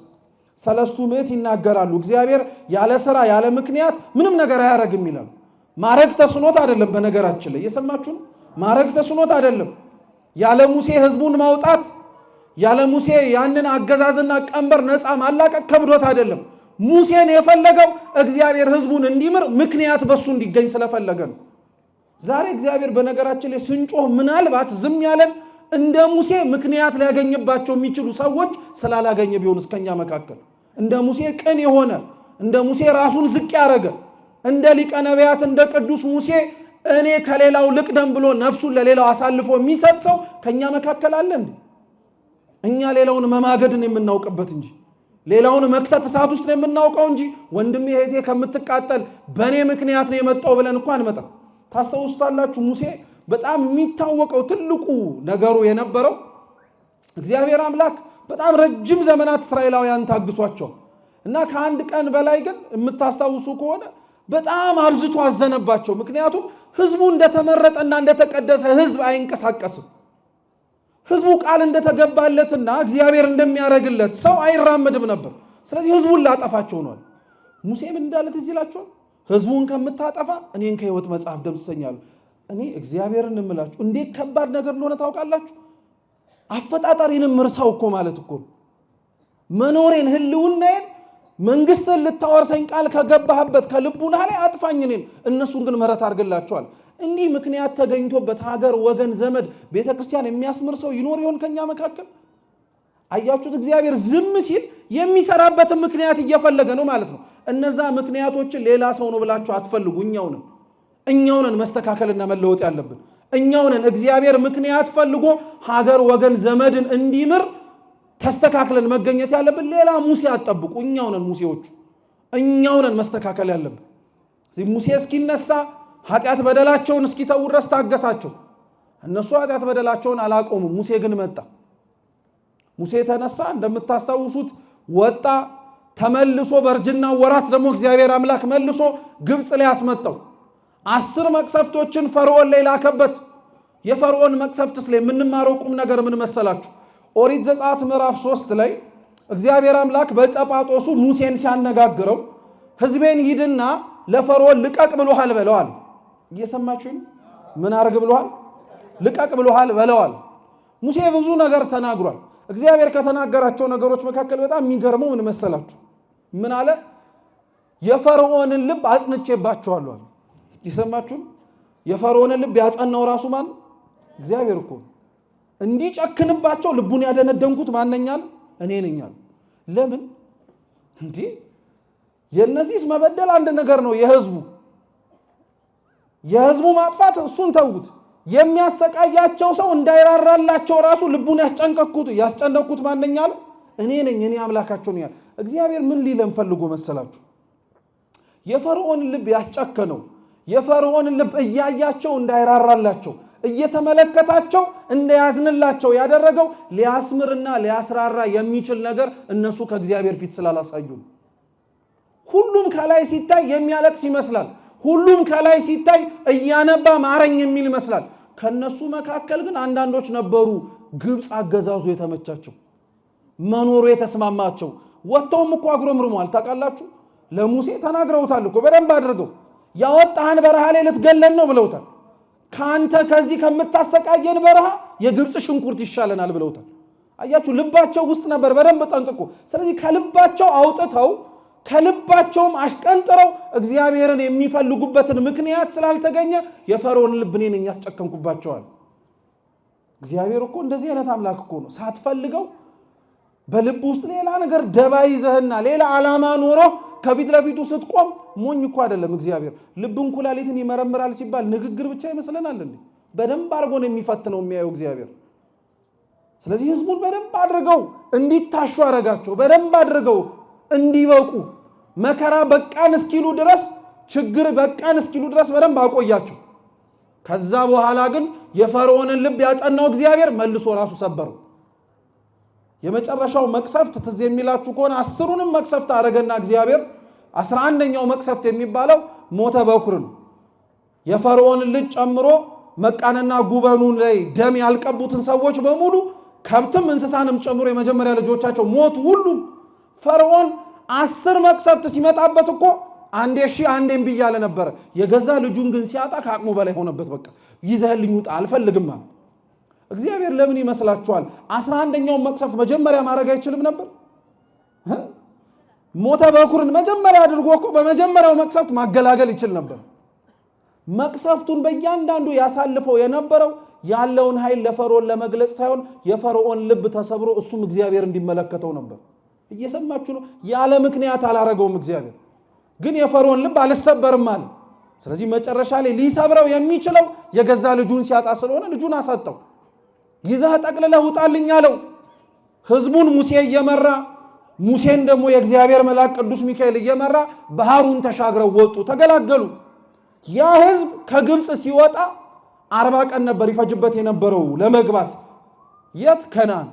S1: 3 ምዕት ይናገራሉ። እግዚአብሔር ያለ ስራ ያለ ምክንያት ምንም ነገር አያረግም ይላል። ማረግ ተስኖት አይደለም። በነገራችን ላይ እየሰማችሁ ማረግ ተስኖት አይደለም። ያለ ሙሴ ህዝቡን ማውጣት፣ ያለ ሙሴ ያንን አገዛዝና ቀንበር ነፃ ማላቀቅ ከብዶት አይደለም። ሙሴን የፈለገው እግዚአብሔር ህዝቡን እንዲምር ምክንያት በሱ እንዲገኝ ስለፈለገ ነው። ዛሬ እግዚአብሔር በነገራችን ላይ ስንጮህ ምናልባት ዝም ያለን እንደ ሙሴ ምክንያት ሊያገኝባቸው የሚችሉ ሰዎች ስላላገኘ ቢሆን እስከኛ መካከል እንደ ሙሴ ቅን የሆነ እንደ ሙሴ ራሱን ዝቅ ያደረገ እንደ ሊቀ ነቢያት እንደ ቅዱስ ሙሴ እኔ ከሌላው ልቅደም ብሎ ነፍሱን ለሌላው አሳልፎ የሚሰጥ ሰው ከኛ መካከል አለ እንዴ? እኛ ሌላውን መማገድን የምናውቅበት እንጂ ሌላውን መክተት እሳት ውስጥ ነው የምናውቀው እንጂ ወንድሜ እህቴ ከምትቃጠል በኔ ምክንያት ነው የመጣው ብለን እንኳን አንመጣ። ታስተውስታላችሁ ሙሴ በጣም የሚታወቀው ትልቁ ነገሩ የነበረው እግዚአብሔር አምላክ በጣም ረጅም ዘመናት እስራኤላውያን ታግሷቸው እና ከአንድ ቀን በላይ ግን የምታስታውሱ ከሆነ በጣም አብዝቶ አዘነባቸው። ምክንያቱም ህዝቡ እንደተመረጠና እንደተቀደሰ ህዝብ አይንቀሳቀስም። ህዝቡ ቃል እንደተገባለትና እግዚአብሔር እንደሚያደርግለት ሰው አይራመድም ነበር። ስለዚህ ህዝቡን ላጠፋቸው ነው። ሙሴ ምን እንዳለ ትዝ ይላችኋል? ህዝቡን ከምታጠፋ እኔን ከህይወት መጽሐፍ ደምስሰኛለሁ። እኔ እግዚአብሔርን እምላችሁ እንዴት ከባድ ነገር እንደሆነ ታውቃላችሁ? አፈጣጣሪንም እርሳው እኮ ማለት እኮ መኖሬን ህልውናዬን መንግስትን ልታወርሰኝ ቃል ከገባህበት ከልቡና ላይ አጥፋኝ እኔን፣ እነሱን ግን ምህረት አድርግላቸዋል። እንዲህ ምክንያት ተገኝቶበት ሀገር፣ ወገን፣ ዘመድ፣ ቤተክርስቲያን የሚያስምር ሰው ይኖር ይሆን ከኛ መካከል? አያችሁት? እግዚአብሔር ዝም ሲል የሚሰራበትን ምክንያት እየፈለገ ነው ማለት ነው። እነዛ ምክንያቶችን ሌላ ሰው ነው ብላችሁ አትፈልጉ። እኛው ነን መስተካከልና መለወጥ ያለብን። እኛው ነን እግዚአብሔር ምክንያት ፈልጎ ሀገር፣ ወገን፣ ዘመድን እንዲምር ተስተካክለን መገኘት ያለብን። ሌላ ሙሴ አትጠብቁ። እኛው ነን ሙሴዎቹ። እኛው ነን መስተካከል ያለብን። እዚህ ሙሴ እስኪነሳ ኃጢአት በደላቸውን እስኪተው ድረስ ታገሳቸው። እነሱ ኃጢአት በደላቸውን አላቆሙም። ሙሴ ግን መጣ። ሙሴ ተነሳ፣ እንደምታስታውሱት ወጣ። ተመልሶ በእርጅና ወራት ደግሞ እግዚአብሔር አምላክ መልሶ ግብፅ ላይ አስመጣው። 10 መቅሰፍቶችን ፈርዖን ላይ ላከበት። የፈርዖን መቅሰፍትስ ላይ የምንማረው ቁም ነገር ምን መሰላችሁ? ኦሪት ዘጸአት ምዕራፍ 3 ላይ እግዚአብሔር አምላክ በጸጳጦሱ ሙሴን ሲያነጋግረው ሕዝቤን ሂድና ለፈርዖን ልቀቅ ብሎሃል በለዋል። እየሰማችሁኝ? ምን አርግ ብሎሃል? ልቀቅ ብሎሃል በለዋል። ሙሴ ብዙ ነገር ተናግሯል። እግዚአብሔር ከተናገራቸው ነገሮች መካከል በጣም የሚገርመው ምን መሰላችሁ? ምን አለ? የፈርዖንን ልብ አጽንቼባቸዋለሁ አለ። እየሰማችሁኝ? የፈርዖንን ልብ ያጸናው ራሱ ማን? እግዚአብሔር እኮ። እንዲጨክንባቸው ልቡን ያደነደንኩት ማንኛል? እኔ ነኛል። ለምን እንዴ? የነዚህስ መበደል አንድ ነገር ነው። የህዝቡ ማጥፋት እሱን ተውት። የሚያሰቃያቸው ሰው እንዳይራራላቸው ራሱ ልቡን ያስጨነቅኩት ማንኛል? እኔ ነኝ። እኔ አምላካቸው ነኝ። እግዚአብሔር ምን ሊለን ፈልጎ መሰላችሁ? የፈርዖን ልብ ያስጨከነው የፈርዖን ልብ እያያቸው እንዳይራራላቸው እየተመለከታቸው እንደያዝንላቸው ያደረገው ሊያስምርና ሊያስራራ የሚችል ነገር እነሱ ከእግዚአብሔር ፊት ስላላሳዩ። ሁሉም ከላይ ሲታይ የሚያለቅስ ይመስላል። ሁሉም ከላይ ሲታይ እያነባ ማረኝ የሚል ይመስላል። ከነሱ መካከል ግን አንዳንዶች ነበሩ ግብፅ አገዛዙ የተመቻቸው፣ መኖሩ የተስማማቸው። ወጥተውም እኮ አጉረምርመዋል። ታውቃላችሁ? ለሙሴ ተናግረውታል እኮ በደንብ አድርገው። ያወጣህን በረሃ ላይ ልትገለን ነው ብለውታል። ካንተ ከዚህ ከምታሰቃየን በረሃ የግብፅ ሽንኩርት ይሻለናል ብለውታል። አያችሁ? ልባቸው ውስጥ ነበር በደንብ ጠንቅቆ። ስለዚህ ከልባቸው አውጥተው ከልባቸውም አሽቀንጥረው እግዚአብሔርን የሚፈልጉበትን ምክንያት ስላልተገኘ የፈርዖን ልብ እኔ ነኝ ያስጨከንኩባቸዋል። እግዚአብሔር እኮ እንደዚህ አይነት አምላክ እኮ ነው። ሳትፈልገው በልብ ውስጥ ሌላ ነገር ደባ ይዘህና ሌላ ዓላማ ኖሮ ከፊት ለፊቱ ስትቆም ሞኝ እኮ አይደለም እግዚአብሔር። ልብን ኩላሊትን ይመረምራል ሲባል ንግግር ብቻ ይመስለናል እንዴ? በደንብ አድርጎ ነው የሚፈትነው የሚያየው እግዚአብሔር። ስለዚህ ህዝቡን በደንብ አድርገው እንዲታሹ አረጋቸው። በደንብ አድርገው እንዲበቁ መከራ በቃን እስኪሉ ድረስ ችግር በቃን እስኪሉ ድረስ በደንብ አቆያቸው። ከዛ በኋላ ግን የፈርዖንን ልብ ያጸናው እግዚአብሔር መልሶ ራሱ ሰበረው። የመጨረሻው መቅሰፍት ትዝ የሚላችሁ ከሆነ 10ሩንም መቅሰፍት አረገና እግዚአብሔር 11ኛው መቅሰፍት የሚባለው ሞተ በኩር ነው። የፈርዖንን ልጅ ጨምሮ መቃንና ጉበኑን ላይ ደም ያልቀቡትን ሰዎች በሙሉ ከብትም እንስሳንም ጨምሮ የመጀመሪያ ልጆቻቸው ሞቱ ሁሉም። ፈርዖን 10 መቅሰፍት ሲመጣበት እኮ አንዴ እሺ አንዴም ብያለ ነበር። የገዛ ልጁን ግን ሲያጣ ከአቅሙ በላይ ሆነበት። በቃ ይዘህልኝ ውጣ አልፈልግም ማለት። እግዚአብሔር ለምን ይመስላችኋል 11ኛው መቅሰፍት መጀመሪያ ማድረግ አይችልም ነበር? ሞተ በኩርን መጀመሪያ አድርጎ እኮ በመጀመሪያው መቅሰፍት ማገላገል ይችል ነበር። መቅሰፍቱን በእያንዳንዱ ያሳልፈው የነበረው ያለውን ኃይል ለፈርዖን ለመግለጽ ሳይሆን የፈርዖን ልብ ተሰብሮ እሱም እግዚአብሔር እንዲመለከተው ነበር። እየሰማችሁ ነው? ያለ ምክንያት አላረገውም እግዚአብሔር። ግን የፈርዖን ልብ አልሰበርም አለ። ስለዚህ መጨረሻ ላይ ሊሰብረው የሚችለው የገዛ ልጁን ሲያጣ ስለሆነ ልጁን አሳጣው። ይዘህ ጠቅልለህ ውጣልኝ አለው። ህዝቡን ሙሴ እየመራ ሙሴን ደግሞ የእግዚአብሔር መልአክ ቅዱስ ሚካኤል እየመራ ባህሩን ተሻግረው ወጡ፣ ተገላገሉ። ያ ህዝብ ከግብጽ ሲወጣ 40 ቀን ነበር ይፈጅበት የነበረው ለመግባት። የት? ከነዓን።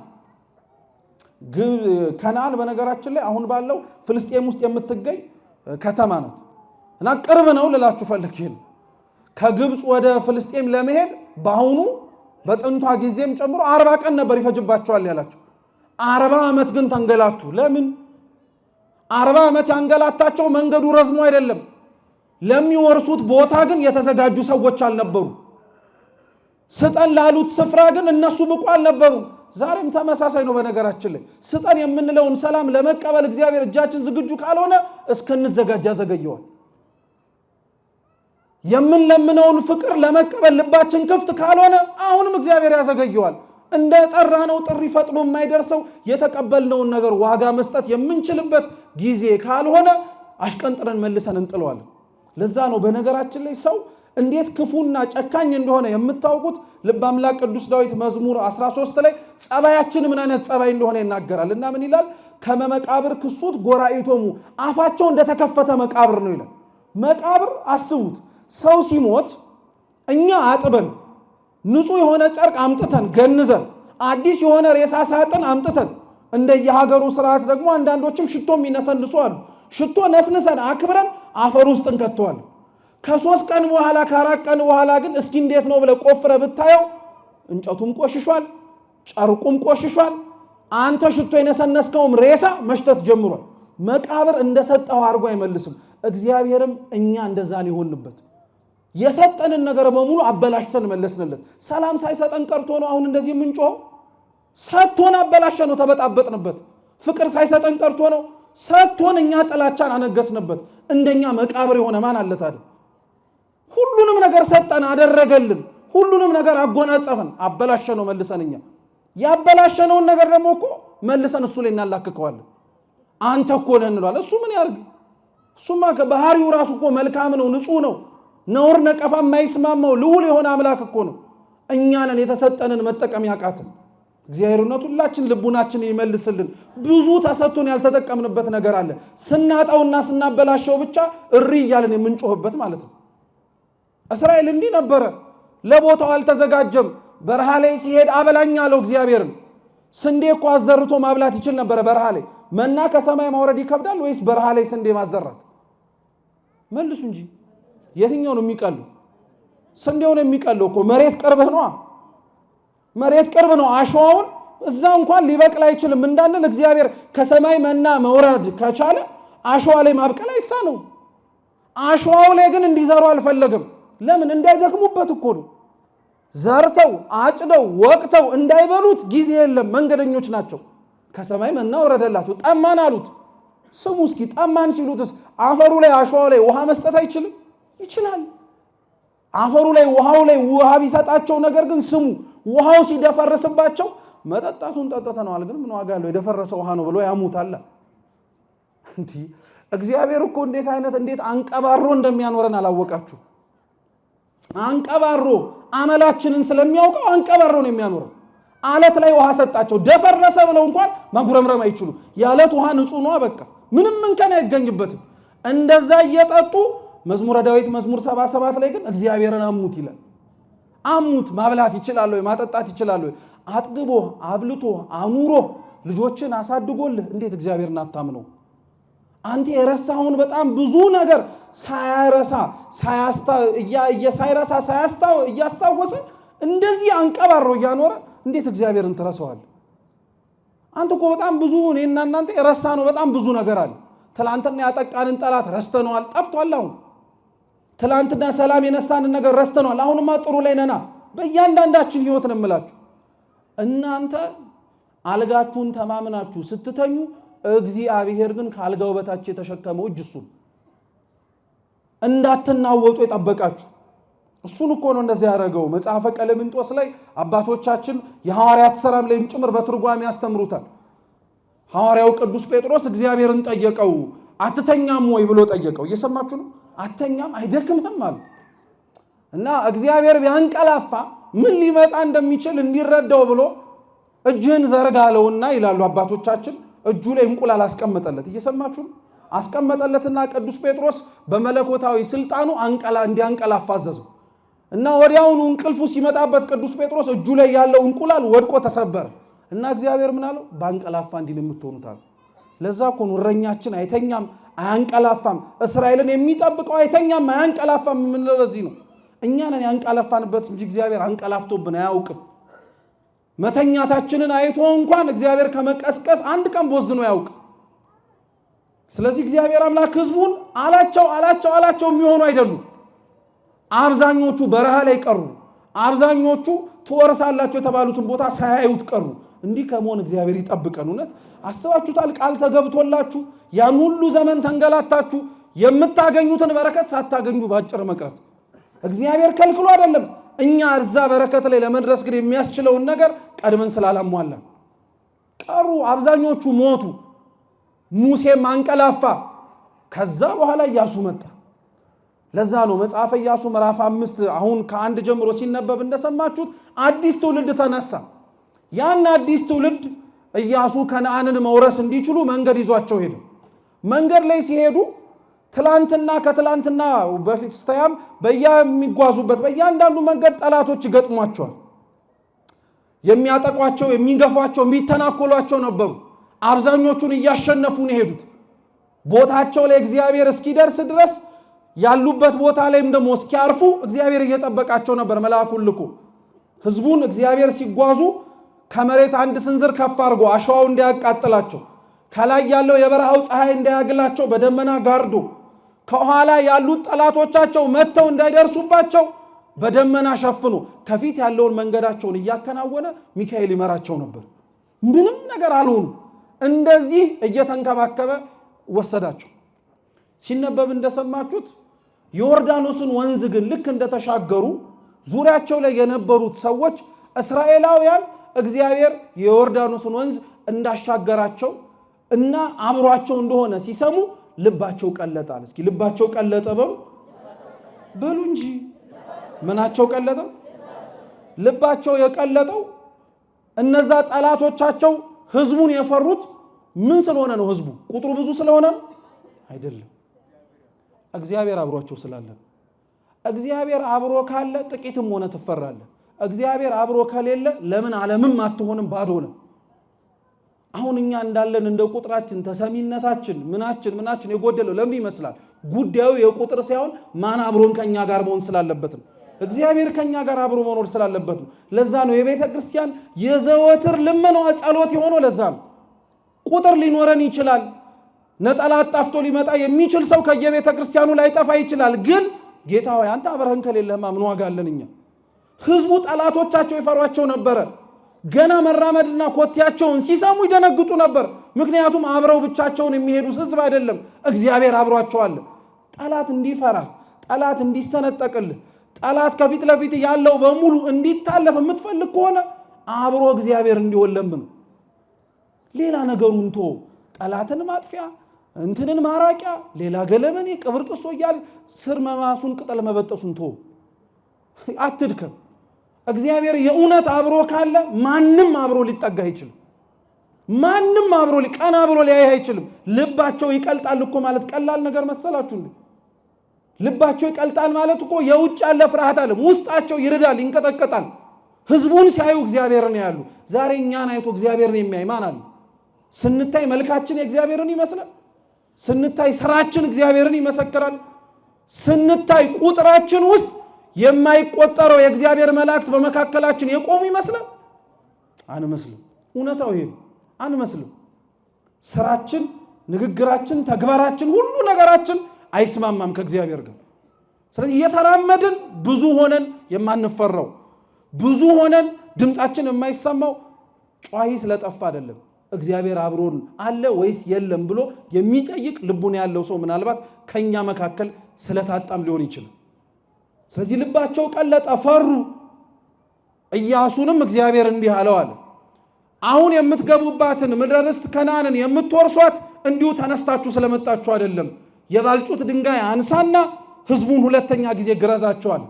S1: ከነዓን በነገራችን ላይ አሁን ባለው ፍልስጤም ውስጥ የምትገኝ ከተማ ናት እና ቅርብ ነው ልላችሁ ፈልጌ ነው። ከግብጽ ወደ ፍልስጤም ለመሄድ በአሁኑ በጥንቷ ጊዜም ጨምሮ 40 ቀን ነበር ይፈጅባቸዋል ያላቸው። 40 ዓመት ግን ተንገላቱ። ለምን? 40 ዓመት ያንገላታቸው መንገዱ ረዝሞ አይደለም። ለሚወርሱት ቦታ ግን የተዘጋጁ ሰዎች አልነበሩ። ስጠን ላሉት ስፍራ ግን እነሱ ብቁ አልነበሩ። ዛሬም ተመሳሳይ ነው። በነገራችን ላይ ስጠን የምንለውን ሰላም ለመቀበል እግዚአብሔር እጃችን ዝግጁ ካልሆነ እስከንዘጋጅ ያዘገየዋል። የምንለምነውን ፍቅር ለመቀበል ልባችን ክፍት ካልሆነ አሁንም እግዚአብሔር ያዘገየዋል። እንደ ጠራነው ጥሪ ፈጥኖ የማይደርሰው የተቀበልነውን ነገር ዋጋ መስጠት የምንችልበት ጊዜ ካልሆነ አሽቀንጥረን መልሰን እንጥለዋለን። ለዛ ነው በነገራችን ላይ ሰው እንዴት ክፉና ጨካኝ እንደሆነ የምታውቁት ልበ አምላክ ቅዱስ ዳዊት መዝሙር 13 ላይ ጸባያችን ምን አይነት ጸባይ እንደሆነ ይናገራል። እና ምን ይላል? ከመቃብር ክሱት ጎራኢቶሙ፣ አፋቸው እንደተከፈተ መቃብር ነው ይላል። መቃብር አስቡት። ሰው ሲሞት እኛ አጥበን ንጹህ የሆነ ጨርቅ አምጥተን ገንዘን አዲስ የሆነ ሬሳ ሳጥን አምጥተን እንደየሀገሩ ስርዓት ደግሞ አንዳንዶችም ሽቶ የሚነሰንሱ አሉ። ሽቶ ነስንሰን አክብረን አፈር ውስጥ እንከተዋለን። ከ3 ቀን በኋላ ከ4 ቀን በኋላ ግን እስኪ እንዴት ነው ብለህ ቆፍረህ ብታየው እንጨቱም ቆሽሿል፣ ጨርቁም ቆሽሿል። አንተ ሽቶ የነሰነስከውም ሬሳ መሽተት ጀምሯል። መቃብር እንደሰጠው አድርጎ አይመልስም። እግዚአብሔርም እኛ እንደዛን ይሆንበት የሰጠንን ነገር በሙሉ አበላሽተን መለስንለት። ሰላም ሳይሰጠን ቀርቶ ነው አሁን እንደዚህ የምንጮኸው? ሰጥቶን አበላሸ ነው ተበጣበጥንበት። ፍቅር ሳይሰጠን ቀርቶ ነው ሰጥቶን እኛ ጥላቻን አነገስንበት። እንደኛ መቃብር የሆነ ማን አለ ታዲያ? ሁሉንም ነገር ሰጠን፣ አደረገልን፣ ሁሉንም ነገር አጎናጸፈን። አበላሸ ነው መልሰን እኛ ያበላሸነውን ነገር ደግሞ እኮ መልሰን እሱ ላይ እናላክከዋለን። አንተ እኮ ነህ እንሏል። እሱ ምን ያርግ? እሱማ ከባህሪው ራሱ እኮ መልካም ነው፣ ንጹህ ነው፣ ነውር ነቀፋ የማይስማማው ልዑል የሆነ አምላክ እኮ ነው። እኛንን የተሰጠንን መጠቀም ያቃተን። እግዚአብሔርነቱ ሁላችን ልቡናችንን ይመልስልን። ብዙ ተሰጥቶን ያልተጠቀምንበት ነገር አለ። ስናጣውና ስናበላሸው ብቻ እሪ እያልን የምንጮህበት ማለት ነው። እስራኤል እንዲህ ነበረ። ለቦታው አልተዘጋጀም። በረሃ ላይ ሲሄድ አበላኝ አለው እግዚአብሔርን። ስንዴ እኮ አዘርቶ ማብላት ይችል ነበረ በረሃ ላይ። መና ከሰማይ ማውረድ ይከብዳል ወይስ በረሃ ላይ ስንዴ ማዘራት? መልሱ እንጂ የትኛው ነው የሚቀለው? ስንዴው ነው የሚቀለው እኮ። መሬት ቅርብህ ነው። መሬት ቅርብ ነው። አሸዋውን እዛ እንኳን ሊበቅል አይችልም እንዳንል እግዚአብሔር ከሰማይ መና መውረድ ከቻለ አሸዋ ላይ ማብቀል አይሳነው። አሸዋው ላይ ግን እንዲዘሩ አልፈለግም። ለምን? እንዳይደክሙበት እኮ ነው። ዘርተው አጭደው ወቅተው እንዳይበሉት ጊዜ የለም። መንገደኞች ናቸው። ከሰማይ መና ወረደላቸው። ጠማን አሉት። ስሙ እስኪ ጠማን ሲሉትስ አፈሩ ላይ አሸዋው ላይ ውሃ መስጠት አይችልም? ይችላል። አፈሩ ላይ ውሃው ላይ ውሃ ቢሰጣቸው ነገር ግን ስሙ ውሃው ሲደፈርስባቸው መጠጣቱን ጠጥተነዋል፣ ግን ምን ዋጋ አለው? የደፈረሰ ውሃ ነው ብሎ ያሙታል። እንዴ እግዚአብሔር እኮ እንዴት አንቀባሮ እንደሚያኖረን አላወቃችሁ? አንቀባሮ አመላችንን ስለሚያውቀው አንቀባሮ ነው የሚያኖረው። አለት ላይ ውሃ ሰጣቸው። ደፈረሰ ብለው እንኳን ማጉረምረም አይችሉ። የአለት ውሃ ንጹህ ነው። በቃ ምንም እንከን አይገኝበትም። እንደዛ እየጠጡ መዝሙረ ዳዊት መዝሙር 77 ላይ ግን እግዚአብሔርን አሙት ይላል። አሙት ማብላት ይችላል ወይ? ማጠጣት ይችላል ወይ? አጥግቦ አብልቶ አኑሮ ልጆችን አሳድጎልህ እንዴት እግዚአብሔርን አታምነው? አንተ የረሳውን በጣም ብዙ ነገር እያስታወሰ እንደዚህ አንቀባሮ እያኖረ እንዴት እግዚአብሔርን ትረሳዋለህ? አንተ እኮ በጣም ብዙ እኔና እናንተ የረሳነው በጣም ብዙ ነገር አለ። ትላንትና ያጠቃንን ጠላት ረስተነዋል፣ ጠፍቷል። አሁን ትላንትና ሰላም የነሳንን ነገር ረስተነዋል። አሁንማ ጥሩ ላይ ነና። በእያንዳንዳችን ህይወት ነው የምላችሁ። እናንተ አልጋችሁን ተማምናችሁ ስትተኙ እግዚአብሔር ግን ካልጋው በታች የተሸከመው እጅ እሱ እንዳትናወጡ የጠበቃችሁ።
S2: እሱን እኮ ነው እንደዚህ ያደረገው። መጽሐፈ ቀሌምንጦስ ላይ አባቶቻችን የሐዋርያት ሥራም ላይም ጭምር በትርጓሜ ያስተምሩታል። ሐዋርያው ቅዱስ ጴጥሮስ እግዚአብሔርን ጠየቀው፣ አትተኛም ወይ ብሎ ጠየቀው። እየሰማችሁ ነው? አትተኛም አይደክምህም አለ እና እግዚአብሔር ቢያንቀላፋ ምን ሊመጣ እንደሚችል እንዲረዳው ብሎ እጅህን ዘርጋ አለውና ይላሉ አባቶቻችን፣ እጁ ላይ እንቁላል አስቀመጠለት። እየሰማችሁ ነው? አስቀመጠለትና ቅዱስ ጴጥሮስ በመለኮታዊ ስልጣኑ እንዲያንቀላፋ አዘዘው እና ወዲያውኑ እንቅልፉ ሲመጣበት ቅዱስ ጴጥሮስ እጁ ላይ ያለው እንቁላል ወድቆ ተሰበረ እና እግዚአብሔር ምን አለው? ባንቀላፋ እንዲህ የምትሆኑት አለ። ለዛ እኮ ነው እረኛችን አይተኛም አያንቀላፋም፣ እስራኤልን የሚጠብቀው አይተኛም አያንቀላፋም የምንለው ለዚህ ነው። እኛ ነን ያንቀላፋንበት እንጂ እግዚአብሔር አንቀላፍቶብን አያውቅም። መተኛታችንን አይቶ እንኳን እግዚአብሔር ከመቀስቀስ አንድ ቀን ቦዝኖ ያውቅ። ስለዚህ እግዚአብሔር አምላክ ሕዝቡን አላቸው የሚሆኑ አይደሉም። አብዛኞቹ በረሃ ላይ ቀሩ። አብዛኞቹ ትወርሳላችሁ የተባሉትን ቦታ ሳያዩት ቀሩ። እንዲህ ከመሆን እግዚአብሔር ይጠብቀን። እውነት አስባችሁታል? ቃል ተገብቶላችሁ ያን ሁሉ ዘመን ተንገላታችሁ የምታገኙትን በረከት ሳታገኙ ባጭር መቅረት እግዚአብሔር ከልክሎ አይደለም። እኛ እዛ በረከት ላይ ለመድረስ ግን የሚያስችለውን ነገር ቀድመን ስላላሟላ ቀሩ። አብዛኞቹ ሞቱ። ሙሴም አንቀላፋ። ከዛ በኋላ ኢያሱ መጣ። ለዛ ነው መጽሐፈ ኢያሱ ምዕራፍ 5 አሁን ከአንድ ጀምሮ ሲነበብ እንደሰማችሁት አዲስ ትውልድ ተነሳ። ያን አዲስ ትውልድ ኢያሱ ከነዓንን መውረስ እንዲችሉ መንገድ ይዟቸው ሄደ። መንገድ ላይ ሲሄዱ ትላንትና ከትላንትና በፊት ስተያም በሚጓዙበት በእያንዳንዱ መንገድ ጠላቶች ይገጥሟቸዋል። የሚያጠቋቸው፣ የሚገፏቸው፣ የሚተናኮሏቸው ነበሩ። አብዛኞቹን እያሸነፉ ነው ሄዱት። ቦታቸው ላይ እግዚአብሔር እስኪደርስ ድረስ ያሉበት ቦታ ላይም ደግሞ እስኪያርፉ እግዚአብሔር እየጠበቃቸው ነበር። መልአኩን ልኮ ሕዝቡን እግዚአብሔር ሲጓዙ ከመሬት አንድ ስንዝር ከፍ አድርጎ አሸዋው እንዳያቃጥላቸው፣ ከላይ ያለው የበረሃው ፀሐይ እንዳያግላቸው በደመና ጋርዶ፣ ከኋላ ያሉት ጠላቶቻቸው መጥተው እንዳይደርሱባቸው በደመና ሸፍኖ ከፊት ያለውን መንገዳቸውን እያከናወነ ሚካኤል ይመራቸው ነበር። ምንም ነገር አልሆኑ። እንደዚህ እየተንከባከበ ወሰዳቸው። ሲነበብ እንደሰማችሁት ዮርዳኖስን ወንዝ ግን ልክ እንደተሻገሩ ዙሪያቸው ላይ የነበሩት ሰዎች እስራኤላውያን እግዚአብሔር የዮርዳኖስን ወንዝ እንዳሻገራቸው እና አብሯቸው እንደሆነ ሲሰሙ ልባቸው ቀለጣል። እስኪ ልባቸው ቀለጠ በሉ እንጂ ምናቸው ቀለጠ? ልባቸው የቀለጠው እነዛ ጠላቶቻቸው ሕዝቡን የፈሩት ምን ስለሆነ ነው? ሕዝቡ ቁጥሩ ብዙ ስለሆነ አይደለም፣ እግዚአብሔር አብሯቸው ስላለ። እግዚአብሔር አብሮ ካለ ጥቂትም ሆነ ትፈራለህ። እግዚአብሔር አብሮ ከሌለ ለምን ዓለምም አትሆንም፣ ባዶ ነው። አሁን እኛ እንዳለን እንደ ቁጥራችን ተሰሚነታችን ምናችን የጎደለው ለምን ይመስላል? ጉዳዩ የቁጥር ሳይሆን ማን አብሮን ከኛ ጋር መሆን ስላለበት ነው። እግዚአብሔር ከኛ ጋር አብሮ መኖር ስላለበት ነው። ለዛ ነው የቤተ ክርስቲያን የዘወትር ልመናዋ ጸሎት የሆነው። ለዛ ነው ቁጥር ሊኖረን ይችላል። ነጠላ አጣፍቶ ሊመጣ የሚችል ሰው ከየቤተ ክርስቲያኑ ላይጠፋ ይችላል። ግን ጌታ ሆይ አንተ አብረን ከሌለህማ ምን ዋጋ አለን እኛ? ሕዝቡ ጠላቶቻቸው ይፈሯቸው ነበረ። ገና መራመድና ኮቴያቸውን ሲሰሙ ይደነግጡ ነበር። ምክንያቱም አብረው ብቻቸውን የሚሄዱት ሕዝብ አይደለም፣ እግዚአብሔር አብሯቸው አለ። ጠላት እንዲፈራ፣ ጠላት እንዲሰነጠቅልህ፣ ጠላት ከፊት ለፊት ያለው በሙሉ እንዲታለፍ የምትፈልግ ከሆነ አብሮ እግዚአብሔር እንዲሆን ለምን ሌላ ነገሩን ቶ ጠላትን ማጥፊያ እንትንን ማራቂያ ሌላ ገለመኔ ቅብር ጥሶ እያለ ስር መማሱን ቅጠል መበጠሱን ቶ አትድከም። እግዚአብሔር የእውነት አብሮ ካለ ማንም አብሮ ሊጠጋ አይችልም። ማንም አብሮ ቀና ብሎ ሊያይ አይችልም። ልባቸው ይቀልጣል እኮ ማለት ቀላል ነገር መሰላችሁ እንዴ? ልባቸው ይቀልጣል ማለት እኮ የውጭ ያለ ፍርሃት አለ፣ ውስጣቸው ይርዳል፣ ይንቀጠቀጣል። ሕዝቡን ሲያዩ እግዚአብሔርን ያሉ። ዛሬ እኛን አይቶ እግዚአብሔርን የሚያይ ማን አለ? ስንታይ መልካችን የእግዚአብሔርን ይመስላል። ስንታይ ስራችን እግዚአብሔርን ይመሰክራል። ስንታይ ቁጥራችን ውስጥ የማይቆጠረው የእግዚአብሔር መላእክት በመካከላችን የቆሙ ይመስላል። አንመስልም። እውነታው ይሄ አንመስልም። ስራችን፣ ንግግራችን፣ ተግባራችን፣ ሁሉ ነገራችን አይስማማም ከእግዚአብሔር ጋር። ስለዚህ እየተራመድን ብዙ ሆነን የማንፈራው ብዙ ሆነን ድምጻችን የማይሰማው ጫሂ ስለጠፋ አይደለም። እግዚአብሔር አብሮን አለ ወይስ የለም ብሎ የሚጠይቅ ልቡን ያለው ሰው ምናልባት ከኛ መካከል ስለታጣም ሊሆን ይችላል። ስለዚህ ልባቸው ቀለጠ፣ ፈሩ። ኢያሱንም እግዚአብሔር እንዲህ አለው አለ አሁን የምትገቡባትን ምድረ ርስት ከነዓንን የምትወርሷት እንዲሁ ተነስታችሁ ስለመጣችሁ አይደለም። የባልጩት ድንጋይ አንሳና ህዝቡን ሁለተኛ ጊዜ ግረዛቸዋል።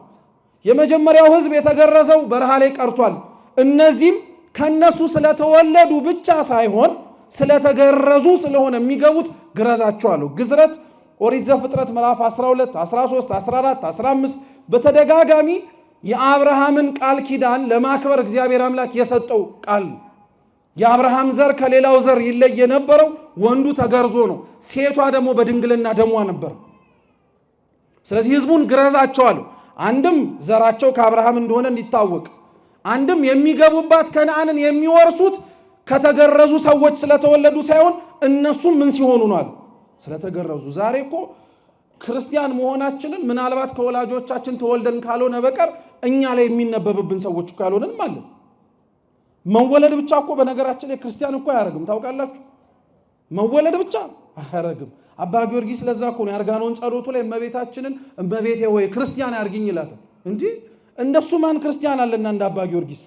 S2: የመጀመሪያው ህዝብ የተገረዘው በረሃ ላይ ቀርቷል። እነዚህም ከነሱ ስለተወለዱ ብቻ ሳይሆን ስለተገረዙ ስለሆነ የሚገቡት ግረዛቸዋል። ግዝረት ኦሪት ዘፍጥረት ምዕራፍ 12፣ 13፣ 14፣ 15 በተደጋጋሚ የአብርሃምን ቃል ኪዳን ለማክበር እግዚአብሔር አምላክ የሰጠው ቃል። የአብርሃም ዘር ከሌላው ዘር ይለይ የነበረው ወንዱ ተገርዞ ነው፣ ሴቷ ደግሞ በድንግልና ደሟ ነበር። ስለዚህ ህዝቡን ግረዛቸዋል። አንድም ዘራቸው ከአብርሃም እንደሆነ እንዲታወቅ፣ አንድም የሚገቡባት ከነዓንን የሚወርሱት ከተገረዙ ሰዎች ስለተወለዱ ሳይሆን እነሱም ምን ሲሆኑ ነው? ስለተገረዙ። ዛሬ እኮ ክርስቲያን መሆናችንን ምናልባት ከወላጆቻችን ተወልደን ካልሆነ በቀር እኛ ላይ የሚነበብብን ሰዎች ካልሆነን ማለት መወለድ ብቻ እኮ በነገራችን ላይ ክርስቲያን እኮ አያረግም። ታውቃላችሁ? መወለድ ብቻ አያረግም። አባ ጊዮርጊስ ለዛ እኮ ነው ያርጋኖን ጸሎቱ ላይ እመቤታችንን እመቤቴ ወይ ክርስቲያን ያርግኝ ይላታል እንጂ እንደሱ ማን ክርስቲያን አለና እንደ አባ ጊዮርጊስ?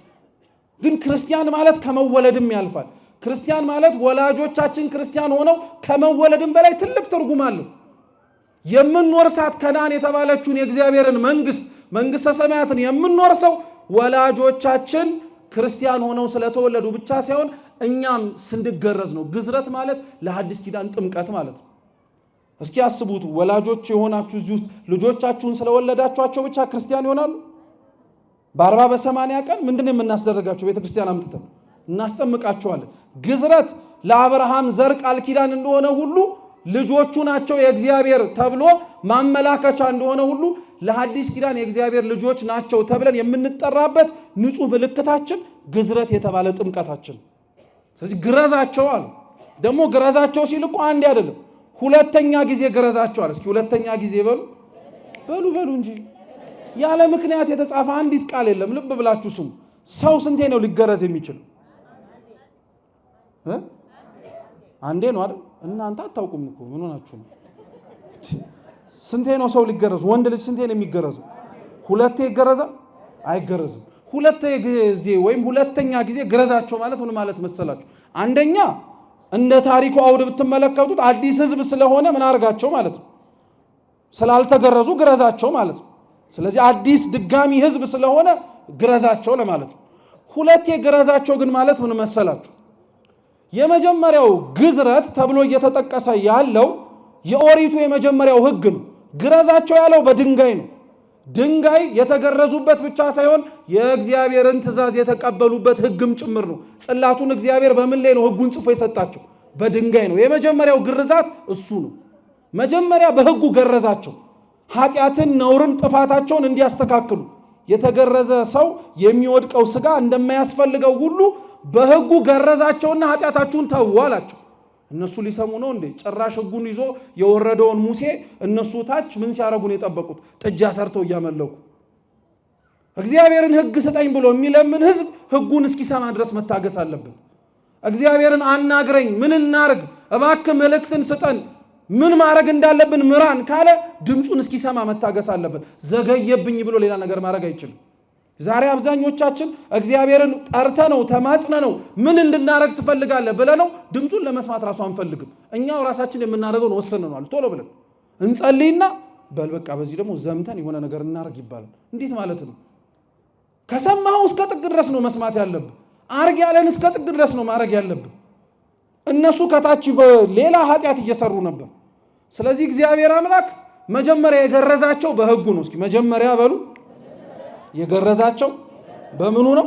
S2: ግን ክርስቲያን ማለት ከመወለድም ያልፋል። ክርስቲያን ማለት ወላጆቻችን ክርስቲያን ሆነው ከመወለድም በላይ ትልቅ ትርጉም አለው። የምንወርሳት ከነዓን የተባለችውን የእግዚአብሔርን መንግስተ ሰማያትን የምንወርሰው ወላጆቻችን ክርስቲያን ሆነው ስለተወለዱ ብቻ ሳይሆን እኛም ስንገረዝ ነው። ግዝረት ማለት ለሐዲስ ኪዳን ጥምቀት ማለት ነው። እስኪ አስቡት፣ ወላጆች የሆናችሁ እዚህ ውስጥ ልጆቻችሁን ስለወለዳችኋቸው ብቻ ክርስቲያን ይሆናሉ? በ40 በ80 ቀን ምንድነው የምናስደረጋቸው? ቤተክርስቲያን አምጥተን እናስጠምቃቸዋለን። ግዝረት ለአብርሃም ዘር ቃል ኪዳን እንደሆነ ሁሉ ልጆቹ ናቸው የእግዚአብሔር ተብሎ ማመላከቻ እንደሆነ ሁሉ ለሐዲስ ኪዳን የእግዚአብሔር ልጆች ናቸው ተብለን የምንጠራበት ንጹህ ምልክታችን ግዝረት የተባለ ጥምቀታችን። ስለዚህ ግረዛቸው አለ። ደግሞ ግረዛቸው ሲል እኮ አንዴ አይደለም ሁለተኛ ጊዜ ግረዛቸው አለ። እስኪ ሁለተኛ ጊዜ በሉ እንጂ ያለ ምክንያት የተጻፈ አንዲት ቃል የለም። ልብ ብላችሁ ስሙ። ሰው ስንቴ ነው ሊገረዝ የሚችል? አንዴ ነው አይደል? እናንተ አታውቁም እኮ ምን ሆናችሁ ነው? ስንቴ ነው ሰው ሊገረዝ? ወንድ ልጅ ስንቴ ነው የሚገረዘው? ሁለቴ ይገረዛል? አይገረዝም። ሁለቴ ጊዜ ወይም ሁለተኛ ጊዜ ግረዛቸው ማለት ምን ማለት መሰላችሁ? አንደኛ እንደ ታሪኩ አውድ ብትመለከቱት አዲስ ህዝብ ስለሆነ ምን አርጋቸው ማለት ነው? ስላልተገረዙ ግረዛቸው ማለት ነው። ስለዚህ አዲስ ድጋሚ ህዝብ ስለሆነ ግረዛቸው ለማለት ነው። ሁለቴ ግረዛቸው ግን ማለት ምን መሰላችሁ? የመጀመሪያው ግዝረት ተብሎ እየተጠቀሰ ያለው የኦሪቱ የመጀመሪያው ህግ ነው። ግረዛቸው ያለው በድንጋይ ነው። ድንጋይ የተገረዙበት ብቻ ሳይሆን የእግዚአብሔርን ትእዛዝ የተቀበሉበት ህግም ጭምር ነው። ጽላቱን እግዚአብሔር በምን ላይ ነው ህጉን ጽፎ የሰጣቸው? በድንጋይ ነው። የመጀመሪያው ግርዛት እሱ ነው። መጀመሪያ በህጉ ገረዛቸው። ኃጢአትን፣ ነውርን፣ ጥፋታቸውን እንዲያስተካክሉ። የተገረዘ ሰው የሚወድቀው ስጋ እንደማያስፈልገው ሁሉ በህጉ ገረዛቸውና ኃጢአታችሁን ተው አላቸው። እነሱ ሊሰሙ ነው እንዴ? ጭራሽ ህጉን ይዞ የወረደውን ሙሴ እነሱ ታች ምን ሲያረጉን የጠበቁት? ጥጃ ሰርተው እያመለኩ። እግዚአብሔርን ህግ ስጠኝ ብሎ የሚለምን ህዝብ ህጉን እስኪሰማ ድረስ መታገስ አለበት። እግዚአብሔርን አናግረኝ፣ ምን እናርግ፣ እባክህ መልእክትን ስጠን፣ ምን ማድረግ እንዳለብን ምራን ካለ ድምፁን እስኪሰማ መታገስ አለበት። ዘገየብኝ ብሎ ሌላ ነገር ማድረግ አይችልም። ዛሬ አብዛኞቻችን እግዚአብሔርን ጠርተ ነው ተማጽነ ነው ምን እንድናረግ ትፈልጋለህ ብለ ነው ድምፁን ለመስማት ራሱ አንፈልግም። እኛው ራሳችን የምናደርገውን ወሰነናል። ቶሎ ብለን እንጸልይና በል በቃ በዚህ ደግሞ ዘምተን የሆነ ነገር እናርግ ይባላል። እንዴት ማለት ነው? ከሰማኸው እስከ ጥግ ድረስ ነው መስማት ያለብህ። አርግ ያለን እስከ ጥግ ድረስ ነው ማድረግ ያለብህ። እነሱ ከታች ሌላ ኃጢአት እየሰሩ ነበር። ስለዚህ እግዚአብሔር አምላክ መጀመሪያ የገረዛቸው በህጉ ነው። እስኪ መጀመሪያ በሉ የገረዛቸው በምኑ ነው?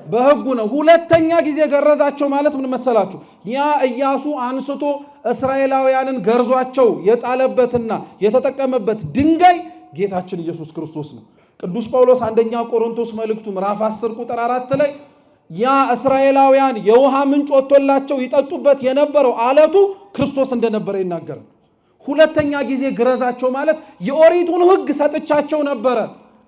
S2: በህጉ ነው። ሁለተኛ ጊዜ ገረዛቸው ማለት ምን መሰላችሁ? ያ ኢያሱ አንስቶ እስራኤላውያንን ገርዟቸው የጣለበትና የተጠቀመበት ድንጋይ ጌታችን ኢየሱስ ክርስቶስ ነው። ቅዱስ ጳውሎስ አንደኛ ቆሮንቶስ መልእክቱ ምዕራፍ 10 ቁጥር 4 ላይ ያ እስራኤላውያን የውሃ ምንጭ ወጥቶላቸው ይጠጡበት የነበረው አለቱ ክርስቶስ እንደነበረ ይናገራል። ሁለተኛ ጊዜ ግረዛቸው ማለት የኦሪቱን ህግ ሰጥቻቸው ነበረ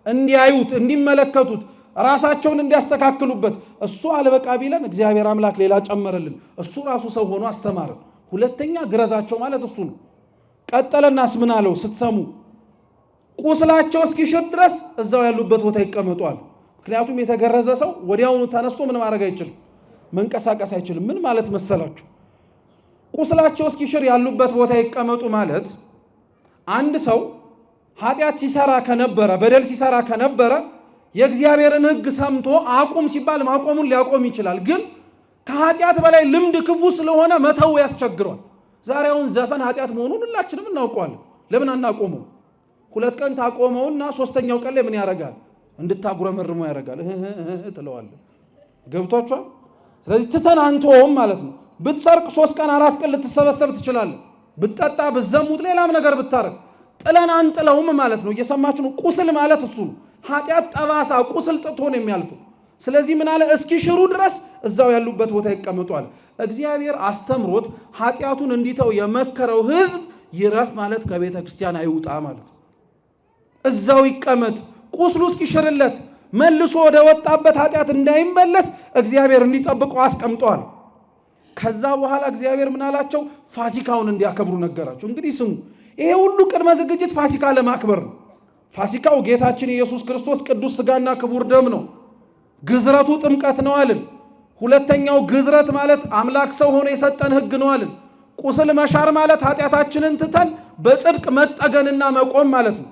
S2: እንዲያዩት፣ እንዲመለከቱት፣ ራሳቸውን እንዲያስተካክሉበት። እሱ አልበቃ ቢለን እግዚአብሔር አምላክ ሌላ ጨመረልን። እሱ ራሱ ሰው ሆኖ አስተማረን። ሁለተኛ ግረዛቸው ማለት እሱ ነው። ቀጠለናስ ምን አለው? ስትሰሙ ቁስላቸው እስኪሽር ድረስ እዛው ያሉበት ቦታ ይቀመጧል። ምክንያቱም የተገረዘ ሰው ወዲያውኑ ተነስቶ ምን ማድረግ አይችልም፣ መንቀሳቀስ አይችልም። ምን ማለት መሰላችሁ? ቁስላቸው እስኪሽር ያሉበት ቦታ ይቀመጡ ማለት አንድ ሰው ኃጢአት ሲሰራ ከነበረ በደል ሲሰራ ከነበረ የእግዚአብሔርን ሕግ ሰምቶ አቁም ሲባል ማቆሙን ሊያቆም ይችላል። ግን ከኃጢአት በላይ ልምድ ክፉ ስለሆነ መተው ያስቸግሯል። ዛሬውን ዘፈን ኃጢአት መሆኑን ሁላችንም እናውቀዋለን። ለምን አናቆመው? 2 ቀን ታቆመውና 3ኛው ቀን ላይ ምን ያደርጋል? እንድታጉረመርሙ ያደርጋል። ትለዋለህ። ገብቷችኋል? ስለዚህ ትተን አንተውም ማለት ነው። ብትሰርቅ 3 ቀን 4 ቀን ልትሰበሰብ ትችላለህ። ብትጠጣ ብትዘሙት ሌላም ነገር ብታረግ ጥለን አንጥለውም ማለት ነው። እየሰማችሁ ነው? ቁስል ማለት እሱ ነው። ኃጢአት ጠባሳ ቁስል ጥቶ ነው የሚያልፈው። ስለዚህ ምን አለ? እስኪሽሩ ድረስ እዛው ያሉበት ቦታ ይቀመጧል። እግዚአብሔር አስተምሮት ኃጢአቱን እንዲተው የመከረው ሕዝብ ይረፍ ማለት ከቤተ ክርስቲያን አይውጣ ማለት ነው። እዛው ይቀመጥ፣ ቁስሉ እስኪሽርለት መልሶ ወደ ወጣበት ኃጢአት እንዳይመለስ እግዚአብሔር እንዲጠብቀው አስቀምጧል። ከዛ በኋላ እግዚአብሔር ምን አላቸው? ፋሲካውን እንዲያከብሩ ነገራቸው። እንግዲህ ስሙ፣ ይሄ ሁሉ ቅድመ ዝግጅት ፋሲካ ለማክበር ነው። ፋሲካው ጌታችን ኢየሱስ ክርስቶስ ቅዱስ ሥጋና ክቡር ደም ነው። ግዝረቱ ጥምቀት ነው አልን። ሁለተኛው ግዝረት ማለት አምላክ ሰው ሆኖ የሰጠን ሕግ ነው አልን። ቁስል መሻር ማለት ኃጢአታችንን ትተን በጽድቅ መጠገንና መቆም ማለት ነው።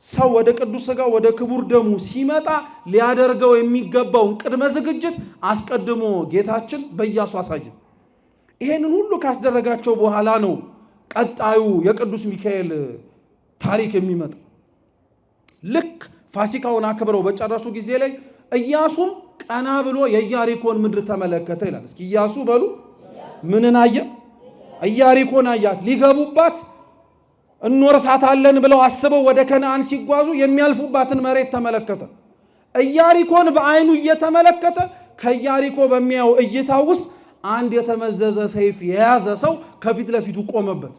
S2: ሰው ወደ ቅዱስ ሥጋው ወደ ክቡር ደሙ ሲመጣ ሊያደርገው የሚገባውን ቅድመ ዝግጅት አስቀድሞ ጌታችን በኢያሱ አሳየ። ይሄንን ሁሉ ካስደረጋቸው በኋላ ነው ቀጣዩ የቅዱስ ሚካኤል ታሪክ የሚመጣ። ልክ ፋሲካውን አክብረው በጨረሱ ጊዜ ላይ ኢያሱም ቀና ብሎ የኢያሪኮን ምድር ተመለከተ ይላል። እስኪ ኢያሱ በሉ። ምንን አየ? ኢያሪኮን አያት። ሊገቡባት እንወርሳታለን ብለው አስበው ወደ ከነዓን ሲጓዙ የሚያልፉባትን መሬት ተመለከተ። ኢያሪኮን በዓይኑ እየተመለከተ ከኢያሪኮ በሚያየው እይታ ውስጥ አንድ የተመዘዘ ሰይፍ የያዘ ሰው ከፊት ለፊቱ ቆመበት።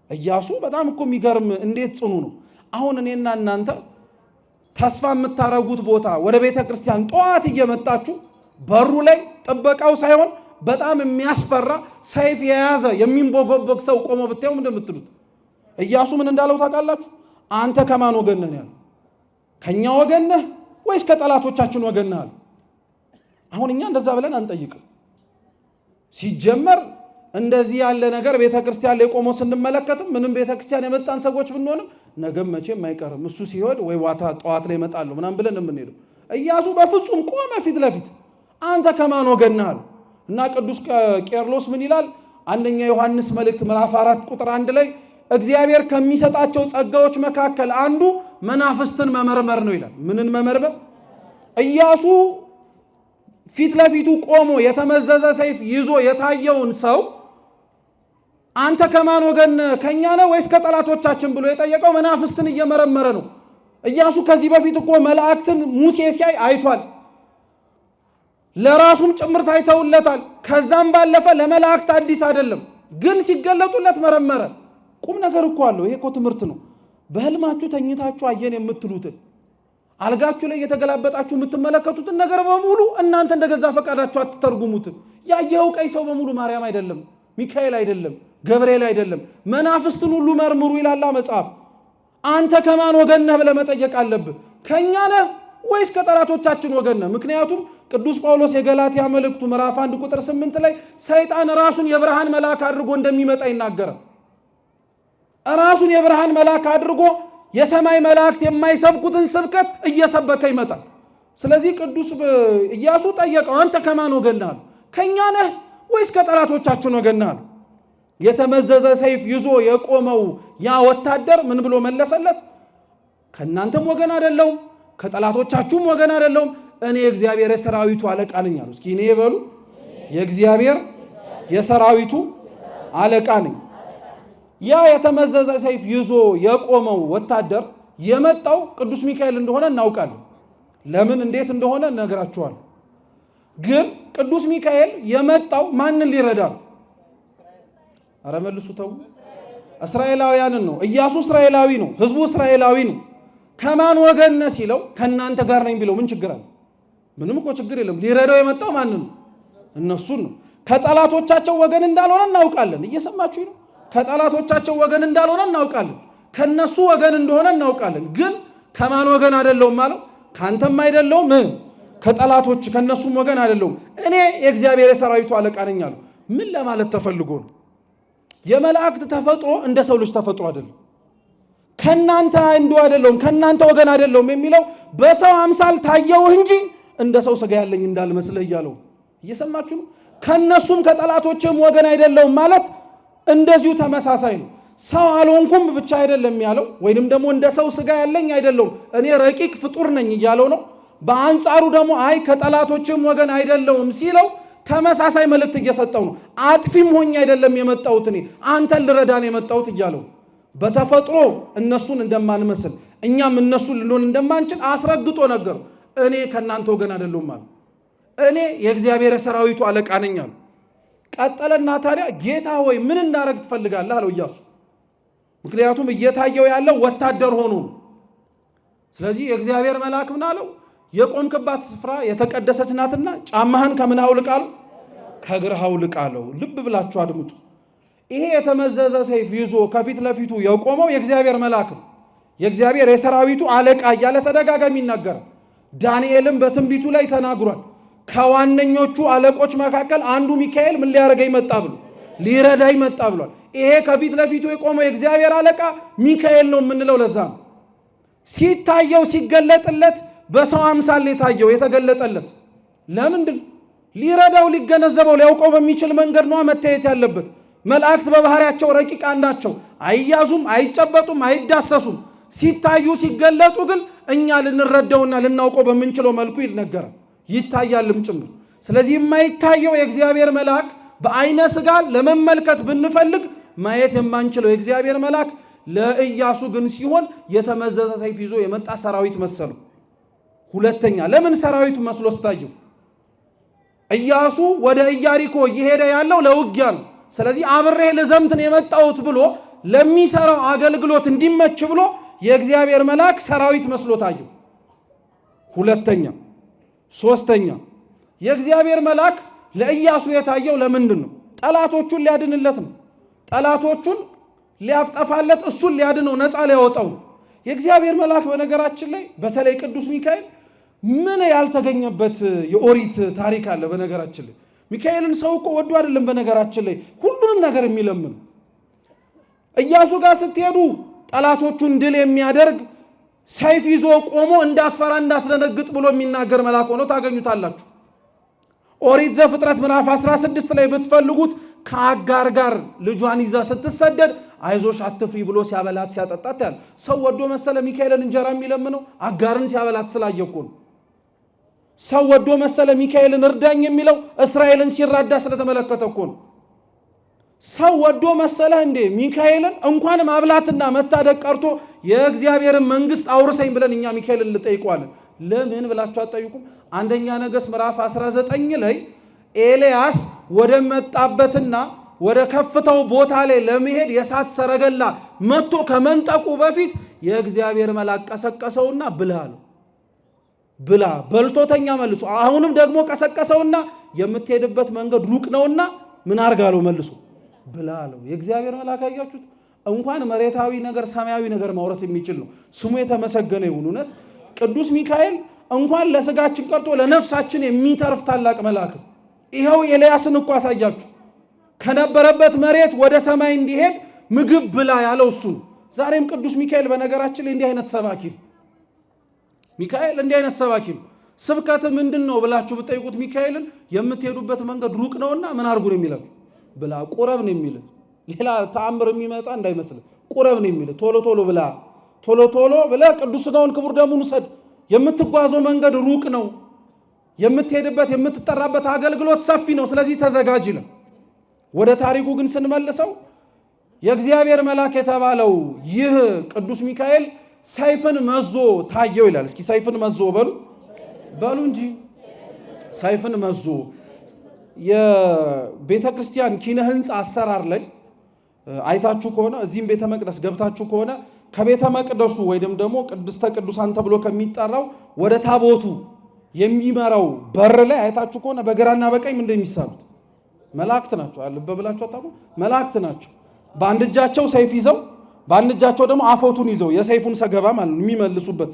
S2: ኢያሱ በጣም እኮ የሚገርም እንዴት ጽኑ ነው። አሁን እኔና እናንተ ተስፋ የምታረጉት ቦታ ወደ ቤተ ክርስቲያን ጠዋት እየመጣችሁ በሩ ላይ ጥበቃው ሳይሆን በጣም የሚያስፈራ ሰይፍ የያዘ የሚንቦገቦግ ሰው ቆሞ ብታዩም እንደምትሉት ኢያሱ ምን እንዳለው ታውቃላችሁ? አንተ ከማን ወገን ነህ ያለው? ከኛ ወገን ነህ ወይስ ከጠላቶቻችን ወገን ነህ? አሁን እኛ እንደዛ ብለን አንጠይቅም። ሲጀመር እንደዚህ ያለ ነገር ቤተ ክርስቲያን ላይ ቆሞ ስንመለከትም ምንም ቤተ ክርስቲያን የመጣን ሰዎች ብንሆንም ነገም መቼም አይቀርም እሱ ሲሄድ ወይ ዋታ ጠዋት ላይ ይመጣሉ ምናምን ብለን የምንሄደው። ኢያሱ በፍጹም ቆመ ፊት ለፊት። አንተ ከማን ወገን ነህ አለ እና ቅዱስ ቄርሎስ ምን ይላል? አንደኛ ዮሐንስ መልእክት ምዕራፍ 4 ቁጥር 1 ላይ እግዚአብሔር ከሚሰጣቸው ጸጋዎች መካከል አንዱ መናፍስትን መመርመር ነው ይላል። ምንን መመርመር? ኢያሱ ፊት ለፊቱ ቆሞ የተመዘዘ ሰይፍ ይዞ የታየውን ሰው አንተ ከማን ወገን ከኛ ነው ወይስ ከጠላቶቻችን ብሎ የጠየቀው መናፍስትን እየመረመረ ነው። ኢያሱ ከዚህ በፊት እኮ መላእክትን ሙሴ ሲያይ አይቷል። ለራሱም ጭምር ታይተውለታል። ከዛም ባለፈ ለመላእክት አዲስ አይደለም፣ ግን ሲገለጡለት መረመረ። ቁም ነገር እኮ አለው። ይሄ እኮ ትምህርት ነው። በህልማችሁ ተኝታችሁ አየን የምትሉትን አልጋችሁ ላይ የተገላበጣችሁ የምትመለከቱትን ነገር በሙሉ እናንተ እንደገዛ ፈቃዳችሁ አትተርጉሙትን። ያየኸው ቀይ ሰው በሙሉ ማርያም አይደለም፣ ሚካኤል አይደለም፣ ገብርኤል አይደለም፣ መናፍስትን ሁሉ መርምሩ ይላል መጽሐፍ። አንተ ከማን ወገን ነህ ብለህ መጠየቅ አለብህ። ከኛ ነህ ወይስ ከጠላቶቻችን ወገን ነህ? ምክንያቱም ቅዱስ ጳውሎስ የገላትያ መልእክቱ ምዕራፍ 1 ቁጥር 8 ላይ ሰይጣን ራሱን የብርሃን መልአክ አድርጎ እንደሚመጣ ይናገራል። ራሱን የብርሃን መልአክ አድርጎ የሰማይ መላእክት የማይሰብኩትን ስብከት እየሰበከ ይመጣል። ስለዚህ ቅዱስ ኢያሱ ጠየቀው፣ አንተ ከማን ወገን ነህ? ከኛ ነህ ወይስ ከጠላቶቻችን ወገን ነህ? የተመዘዘ ሰይፍ ይዞ የቆመው ያ ወታደር ምን ብሎ መለሰለት? ከእናንተም ወገን አይደለሁም፣ ከጠላቶቻችሁም ወገን አይደለሁም፣ እኔ የእግዚአብሔር የሰራዊቱ አለቃ ነኝ አሉ። እስኪ እኔ በሉ የእግዚአብሔር የሰራዊቱ አለቃ ነኝ። ያ የተመዘዘ ሰይፍ ይዞ የቆመው ወታደር የመጣው ቅዱስ ሚካኤል እንደሆነ እናውቃለን። ለምን እንዴት እንደሆነ እነግራችኋለሁ። ግን ቅዱስ ሚካኤል የመጣው ማንን ሊረዳ ነው? አረ መልሱ ተው። እስራኤላውያንን ነው። ኢያሱ እስራኤላዊ ነው። ህዝቡ እስራኤላዊ ነው። ከማን ወገን ነህ ሲለው ከእናንተ ጋር ነኝ ቢለው ምን ችግር አለ? ምንም እኮ ችግር የለም። ሊረዳው የመጣው ማንን ነው? እነሱን ነው። ከጠላቶቻቸው ወገን እንዳልሆነ እናውቃለን። እየሰማችሁ ነው። ከጠላቶቻቸው ወገን እንዳልሆነ እናውቃለን። ከነሱ ወገን እንደሆነ እናውቃለን። ግን ከማን ወገን አይደለሁም አለው? ካንተም አይደለሁም ከጠላቶች ከነሱም ወገን አይደለሁም፣ እኔ የእግዚአብሔር የሰራዊቱ አለቃ ነኝ አለው። ምን ለማለት ተፈልጎ ነው? የመላእክት ተፈጥሮ እንደ ሰው ልጅ ተፈጥሮ አይደለም። ከናንተ አንዱ አይደለሁም ከናንተ ወገን አይደለሁም የሚለው በሰው አምሳል ታየው እንጂ እንደ ሰው ሥጋ ያለኝ እንዳልመስልህ እያለው እየሰማችሁ ነው። ከነሱም ከጠላቶችም ወገን አይደለሁም ማለት እንደዚሁ ተመሳሳይ ነው። ሰው አልሆንኩም ብቻ አይደለም ያለው፣ ወይንም ደግሞ እንደ ሰው ሥጋ ያለኝ አይደለሁም እኔ ረቂቅ ፍጡር ነኝ እያለው ነው። በአንጻሩ ደግሞ አይ ከጠላቶችም ወገን አይደለሁም ሲለው ተመሳሳይ መልእክት እየሰጠው ነው። አጥፊም ሆኜ አይደለም የመጣሁት እኔ አንተን ልረዳን የመጣሁት እያለው በተፈጥሮ እነሱን እንደማንመስል እኛም እነሱን ልንሆን እንደማንችል አስረግጦ ነገሩ። እኔ ከናንተ ወገን አይደለሁም ማለት እኔ የእግዚአብሔር ሰራዊቱ አለቃ ነኝ አለ። ቀጠለና ታዲያ ጌታ ሆይ ምን እንዳረግ ትፈልጋለህ አለው ኢያሱ። ምክንያቱም እየታየው ያለው ወታደር ሆኖ ነው። ስለዚህ የእግዚአብሔር መልአክ ምን አለው? የቆምክባት ስፍራ የተቀደሰች ናትና ጫማህን ከምን አውልቅ አለው? ከእግርህ አውልቅ አለው። ልብ ብላችሁ አድምጡ። ይሄ የተመዘዘ ሰይፍ ይዞ ከፊት ለፊቱ የቆመው የእግዚአብሔር መልአክ ነው። የእግዚአብሔር የሰራዊቱ አለቃ እያለ ተደጋጋሚ ይናገራል። ዳንኤልም በትንቢቱ ላይ ተናግሯል። ከዋነኞቹ አለቆች መካከል አንዱ ሚካኤል ምን ሊያደርገኝ መጣ ብሎ ሊረዳኝ መጣ ብሏል። ይሄ ከፊት ለፊቱ የቆመው የእግዚአብሔር አለቃ ሚካኤል ነው የምንለው ለዛ ነው። ሲታየው ሲገለጥለት በሰው አምሳል የታየው የተገለጠለት ለምንድን? ሊረዳው ሊገነዘበው ሊያውቀው በሚችል መንገድ ነው መታየት ያለበት። መላእክት በባህሪያቸው ረቂቃን ናቸው። አይያዙም፣ አይጨበጡም፣ አይዳሰሱም። ሲታዩ ሲገለጡ ግን እኛ ልንረዳውና ልናውቀው በምንችለው መልኩ ይነገራል፣ ይታያልም ጭምር። ስለዚህ የማይታየው የእግዚአብሔር መልአክ በአይነ ሥጋ ለመመልከት ብንፈልግ ማየት የማንችለው የእግዚአብሔር መልአክ ለኢያሱ ግን ሲሆን የተመዘዘ ሰይፍ ይዞ የመጣ ሰራዊት መሰለው። ሁለተኛ ለምን ሰራዊቱ መስሎ ስታየው? ኢያሱ ወደ ኢያሪኮ እየሄደ ያለው ለውጊያ ነው። ስለዚህ አብሬ ለዘምት ነው የመጣሁት ብሎ ለሚሰራው አገልግሎት እንዲመች ብሎ የእግዚአብሔር መልአክ ሰራዊት መስሎ ታየው። ሁለተኛ ሶስተኛ የእግዚአብሔር መልአክ ለኢያሱ የታየው ለምንድን ነው? ጠላቶቹን ሊያድንለት ነው። ጠላቶቹን ሊያፍጠፋለት እሱን ሊያድነው ነፃ ሊያወጣው። የእግዚአብሔር መልአክ በነገራችን ላይ በተለይ ቅዱስ ሚካኤል ምን ያልተገኘበት የኦሪት ታሪክ አለ። በነገራችን ላይ ሚካኤልን ሰው እኮ ወዶ አይደለም በነገራችን ላይ ሁሉንም ነገር የሚለምን። ኢያሱ ጋር ስትሄዱ ጠላቶቹን ድል የሚያደርግ ሰይፍ ይዞ ቆሞ እንዳትፈራ እንዳትደነግጥ ብሎ የሚናገር መልአክ ሆኖ ታገኙታላችሁ። ኦሪት ዘፍጥረት ምዕራፍ 16 ላይ ብትፈልጉት ከአጋር ጋር ልጇን ይዛ ስትሰደድ አይዞሽ አትፍሪ ብሎ ሲያበላት ሲያጠጣት ያለ ሰው ወዶ መሰለ ሚካኤልን እንጀራ የሚለምነው? አጋርን ሲያበላት ስላየኩ ነው። ሰው ወዶ መሰለ ሚካኤልን እርዳኝ የሚለው? እስራኤልን ሲራዳ ስለተመለከተ እኮ ነው። ሰው ወዶ መሰለ እንዴ ሚካኤልን እንኳን ማብላትና መታደቅ ቀርቶ የእግዚአብሔርን መንግስት አውርሰኝ ብለን እኛ ሚካኤልን ልጠይቀዋለን? ለምን ብላችሁ አትጠይቁም? አንደኛ ነገሥት ምዕራፍ 19 ላይ ኤልያስ ወደ መጣበትና ወደ ከፍታው ቦታ ላይ ለመሄድ የእሳት ሰረገላ መጥቶ ከመንጠቁ በፊት የእግዚአብሔር መልአክ ቀሰቀሰውና ብላ አለው። ብላ በልቶተኛ መልሶ አሁንም ደግሞ ቀሰቀሰውና የምትሄድበት መንገድ ሩቅ ነውና ምን አርጋለው መልሶ ብላ አለው። የእግዚአብሔር መልአክ አያችሁት? እንኳን መሬታዊ ነገር ሰማያዊ ነገር ማውረስ የሚችል ነው። ስሙ የተመሰገነ ይሁን። እውነት ቅዱስ ሚካኤል እንኳን ለስጋችን ቀርቶ ለነፍሳችን የሚተርፍ ታላቅ መልአክ ነው። ይኸው ኤልያስን እኮ አሳያችሁ። ከነበረበት መሬት ወደ ሰማይ እንዲሄድ ምግብ ብላ ያለው እሱ ነው። ዛሬም ቅዱስ ሚካኤል በነገራችን ላይ እንዲህ አይነት ሰባኪ ነው። ሚካኤል እንዲህ አይነት ሰባኪ ነው። ስብከት ምንድን ነው ብላችሁ ብትጠይቁት ሚካኤልን የምትሄዱበት መንገድ ሩቅ ነውና ምን አርጉ ነው የሚለው? ብላ ቁረብ ነው የሚለው። ሌላ ተአምር የሚመጣ እንዳይመስል ቁረብ ነው የሚለው። ቶሎ ቶሎ ብላ ቶሎ ቶሎ ብላ ቅዱስ ሥጋውን ክቡር ደሙን ውሰድ። የምትጓዘው መንገድ ሩቅ ነው። የምትሄድበት የምትጠራበት አገልግሎት ሰፊ ነው። ስለዚህ ተዘጋጅ ነው። ወደ ታሪኩ ግን ስንመልሰው የእግዚአብሔር መልአክ የተባለው ይህ ቅዱስ ሚካኤል ሰይፍን መዞ ታየው ይላል። እስኪ ሰይፍን መዞ በሉ እንጂ ሰይፍን መዞ የቤተ ክርስቲያን ኪነ ህንፃ አሰራር ላይ አይታችሁ ከሆነ እዚህም ቤተ መቅደስ ገብታችሁ ከሆነ ከቤተ መቅደሱ ወይንም ደግሞ ቅድስተ ቅዱሳን ተብሎ ከሚጠራው ወደ ታቦቱ የሚመራው በር ላይ አይታችሁ ከሆነ በግራና በቀኝ ምንድነው የሚሳሉት? መላእክት ናቸው። ልብ ብላችሁ አታውቁ? መላእክት ናቸው። በአንድ እጃቸው ሰይፍ ይዘው በአንድ እጃቸው ደግሞ አፎቱን ይዘው የሰይፉን ሰገባ ማለት ነው የሚመልሱበት።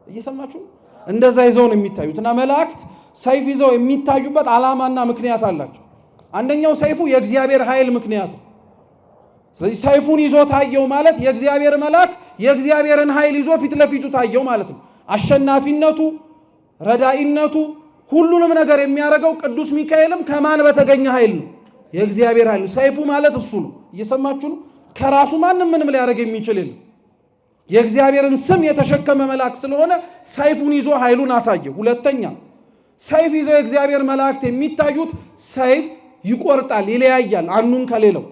S2: እየሰማችሁ እንደዛ ይዘው ነው የሚታዩት። እና መላእክት ሰይፍ ይዘው የሚታዩበት ዓላማና ምክንያት አላቸው። አንደኛው ሰይፉ የእግዚአብሔር ኃይል ምክንያት ነው። ስለዚህ ሰይፉን ይዞ ታየው ማለት የእግዚአብሔር መልአክ የእግዚአብሔርን ኃይል ይዞ ፊት ለፊቱ ታየው ማለት ነው። አሸናፊነቱ፣ ረዳኢነቱ፣ ሁሉንም ነገር የሚያደርገው ቅዱስ ሚካኤልም ከማን በተገኘ ኃይል ነው? የእግዚአብሔር ኃይል። ሰይፉ ማለት እሱ ነው። እየሰማችሁ ነው። ከራሱ ማንም ምንም ሊያደርግ የሚችል የለም። የእግዚአብሔርን ስም የተሸከመ መልአክ ስለሆነ ሰይፉን ይዞ ኃይሉን አሳየ። ሁለተኛ ሰይፍ ይዘው የእግዚአብሔር መላእክት የሚታዩት ሰይፍ ይቆርጣል፣ ይለያያል አንዱን ከሌላው።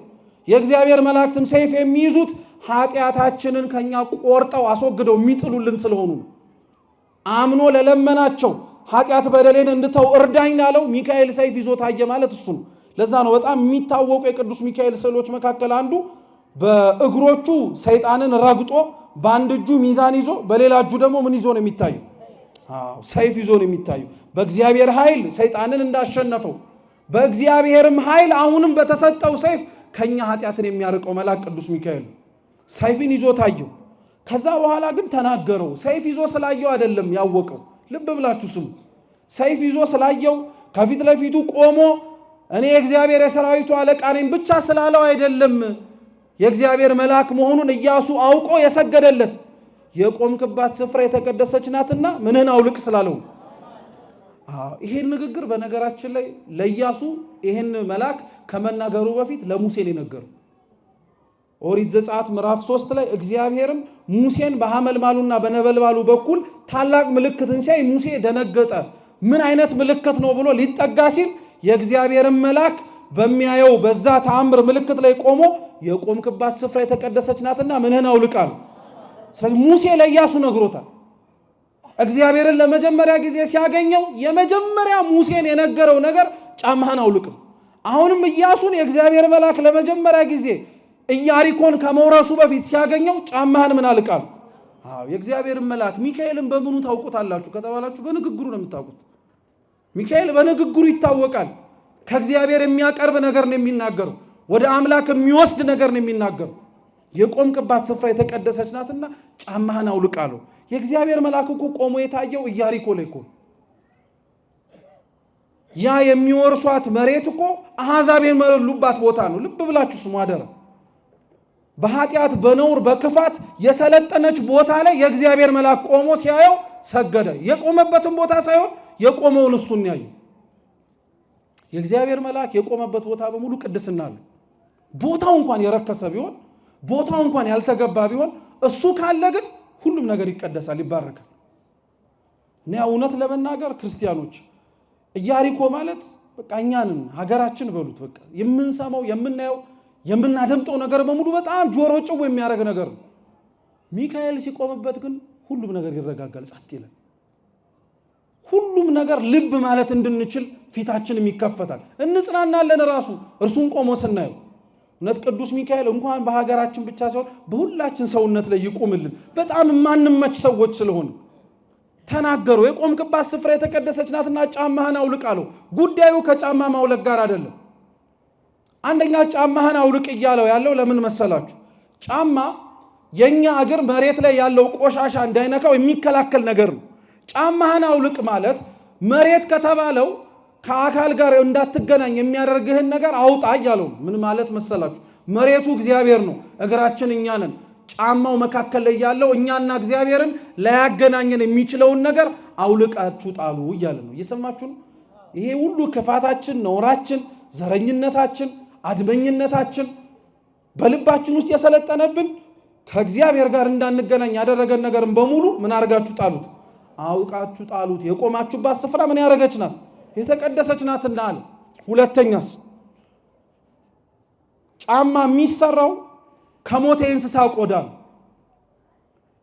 S2: የእግዚአብሔር መላእክትም ሰይፍ የሚይዙት ኃጢአታችንን ከኛ ቆርጠው አስወግደው የሚጥሉልን ስለሆኑ ነው። አምኖ ለለመናቸው ኃጢአት በደሌን እንድተው እርዳኝ ላለው ሚካኤል ሰይፍ ይዞ ታየ ማለት እሱ ነው። ለዛ ነው በጣም የሚታወቁ የቅዱስ ሚካኤል ስዕሎች መካከል አንዱ በእግሮቹ ሰይጣንን ረግጦ በአንድ እጁ ሚዛን ይዞ በሌላ እጁ ደግሞ ምን ይዞ ነው የሚታየው? ሰይፍ ይዞ ነው የሚታየው። በእግዚአብሔር ኃይል ሰይጣንን እንዳሸነፈው በእግዚአብሔርም ኃይል አሁንም በተሰጠው ሰይፍ ከኛ ኃጢአትን የሚያርቀው መልአክ ቅዱስ ሚካኤል ሰይፍን ይዞ ታየው። ከዛ በኋላ ግን ተናገረው። ሰይፍ ይዞ ስላየው አይደለም ያወቀው። ልብ ብላችሁ ስሙ። ሰይፍ ይዞ ስላየው ከፊት ለፊቱ ቆሞ እኔ የእግዚአብሔር የሰራዊቱ አለቃ ነኝ ብቻ ስላለው አይደለም የእግዚአብሔር መልአክ መሆኑን ኢያሱ አውቆ የሰገደለት የቆምክባት ስፍራ የተቀደሰች ናትና ምንህን አውልቅ ስላለው። ይሄን ንግግር በነገራችን ላይ ለኢያሱ ይሄን መልአክ ከመናገሩ በፊት ለሙሴ ነገረው። ኦሪት ዘጸአት ምዕራፍ 3 ላይ እግዚአብሔርም ሙሴን በሐመልማሉና በነበልባሉ በኩል ታላቅ ምልክትን ሲያይ ሙሴ ደነገጠ። ምን አይነት ምልክት ነው ብሎ ሊጠጋ ሲል የእግዚአብሔርን መልአክ በሚያየው በዛ ተአምር ምልክት ላይ ቆሞ የቆምክባት ስፍራ የተቀደሰች ናትና ምንህን አውልቃል። ስለዚህ ሙሴ ለኢያሱ ነግሮታል። እግዚአብሔርን ለመጀመሪያ ጊዜ ሲያገኘው የመጀመሪያ ሙሴን የነገረው ነገር ጫማህን አውልቅም። አሁንም ኢያሱን የእግዚአብሔር መልአክ ለመጀመሪያ ጊዜ ኢያሪኮን ከመውረሱ በፊት ሲያገኘው ጫማህን ምን አልቃል። የእግዚአብሔርን መልአክ ሚካኤልን በምኑ ታውቁታላችሁ ከተባላችሁ በንግግሩ ነው የምታውቁት። ሚካኤል በንግግሩ ይታወቃል። ከእግዚአብሔር የሚያቀርብ ነገር ነው የሚናገረው። ወደ አምላክ የሚወስድ ነገር ነው የሚናገረው። የቆምክባት ስፍራ የተቀደሰች ናትና ጫማህን አውልቅ አለው። የእግዚአብሔር መልአክ እኮ ቆሞ የታየው ኢያሪኮ ላይ እኮ ያ የሚወርሷት መሬት እኮ አሕዛብ የመሉባት ቦታ ነው። ልብ ብላችሁ ስሙ አደረ። በኃጢአት በነውር በክፋት የሰለጠነች ቦታ ላይ የእግዚአብሔር መልአክ ቆሞ ሲያየው ሰገደ። የቆመበትን ቦታ ሳይሆን የቆመውን እሱን ያየው። የእግዚአብሔር መልአክ የቆመበት ቦታ በሙሉ ቅድስና አለው። ቦታው እንኳን የረከሰ ቢሆን፣ ቦታው እንኳን ያልተገባ ቢሆን እሱ ካለ ግን ሁሉም ነገር ይቀደሳል፣ ይባረካል። እና እውነት ለመናገር ክርስቲያኖች ኢያሪኮ ማለት በቃ እኛንን ሀገራችን በሉት በቃ የምንሰማው የምናየው የምናደምጠው ነገር በሙሉ በጣም ጆሮ ጭው የሚያደርግ ነገር ነው። ሚካኤል ሲቆምበት ግን ሁሉም ነገር ይረጋጋል፣ ጸጥ ይላል። ሁሉም ነገር ልብ ማለት እንድንችል ፊታችንም ይከፈታል፣ እንጽናናለን። ራሱ እርሱን ቆሞ ስናየው እውነት ቅዱስ ሚካኤል እንኳን በሀገራችን ብቻ ሳይሆን በሁላችን ሰውነት ላይ ይቆምልን። በጣም ማንመች ሰዎች ስለሆነ ተናገረው። የቆምክባት ስፍራ የተቀደሰች ናትና ጫማህን አውልቅ አለው። ጉዳዩ ከጫማ ማውለቅ ጋር አይደለም። አንደኛ ጫማህን አውልቅ እያለው ያለው ለምን መሰላችሁ? ጫማ የኛ እግር መሬት ላይ ያለው ቆሻሻ እንዳይነካው የሚከላከል ነገር ነው። ጫማህን አውልቅ ማለት መሬት ከተባለው ከአካል ጋር እንዳትገናኝ የሚያደርግህን ነገር አውጣ እያለው። ምን ማለት መሰላችሁ? መሬቱ እግዚአብሔር ነው፣ እግራችን እኛ ነን። ጫማው መካከል ላይ ያለው እኛና እግዚአብሔርን ላያገናኘን የሚችለውን ነገር አውልቃችሁ ጣሉ እያለ ነው። እየሰማችሁ ነው? ይሄ ሁሉ ክፋታችን፣ ነውራችን፣ ዘረኝነታችን፣ አድመኝነታችን በልባችን ውስጥ የሰለጠነብን ከእግዚአብሔር ጋር እንዳንገናኝ ያደረገን ነገርን በሙሉ ምን አድርጋችሁ ጣሉት? አውቃችሁ ጣሉት። የቆማችሁባት ስፍራ ምን ያደረገች ናት? የተቀደሰች ናትና አለ። ሁለተኛስ ጫማ የሚሰራው ከሞተ የእንስሳ ቆዳ ነው።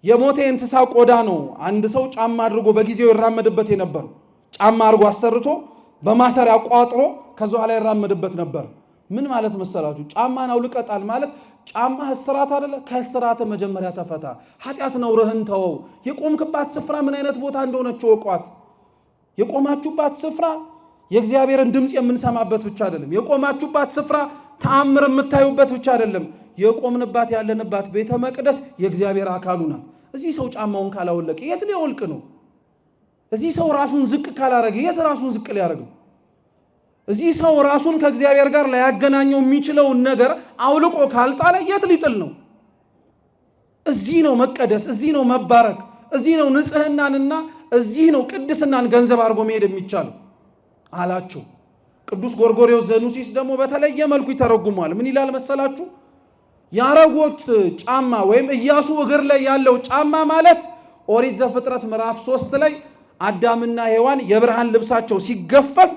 S2: የሞተ የእንስሳ ቆዳ ነው አንድ ሰው ጫማ አድርጎ በጊዜው ይራመድበት የነበረው። ጫማ አድርጎ አሰርቶ በማሰሪያ ቋጥሮ ከዛ ላይ ይራመድበት ነበር። ምን ማለት መሰላችሁ? ጫማን አውልቀጣል ማለት ጫማ እስራት አይደለ? ከእስራት መጀመሪያ ተፈታ። ኃጢአት ነውርህን ተወው። የቆምክባት ስፍራ ምን አይነት ቦታ እንደሆነች ወቋት። የቆማችሁባት ስፍራ የእግዚአብሔርን ድምፅ የምንሰማበት ብቻ አይደለም። የቆማችሁባት ስፍራ ተአምር የምታዩበት ብቻ አይደለም። የቆምንባት ያለንባት ቤተ መቅደስ የእግዚአብሔር አካሉ ናት። እዚህ ሰው ጫማውን ካላወለቀ የት ሊወልቅ ነው? እዚህ ሰው ራሱን ዝቅ ካላረገ የት ራሱን ዝቅ ሊያረግ ነው? እዚህ ሰው ራሱን ከእግዚአብሔር ጋር ሊያገናኘው የሚችለውን ነገር አውልቆ ካልጣለ የት ሊጥል ነው? እዚህ ነው መቀደስ፣ እዚህ ነው መባረክ፣ እዚህ ነው ንጽህናንና እዚህ ነው ቅድስናን ገንዘብ አድርጎ መሄድ የሚቻለው አላቸው። ቅዱስ ጎርጎርዮስ ዘኑሲስ ደግሞ በተለየ መልኩ ይተረጉማል። ምን ይላል መሰላችሁ? ያረጎት ጫማ ወይም ኢያሱ እግር ላይ ያለው ጫማ ማለት ኦሪት ዘፍጥረት ምዕራፍ 3 ላይ አዳምና ሔዋን የብርሃን ልብሳቸው ሲገፈፍ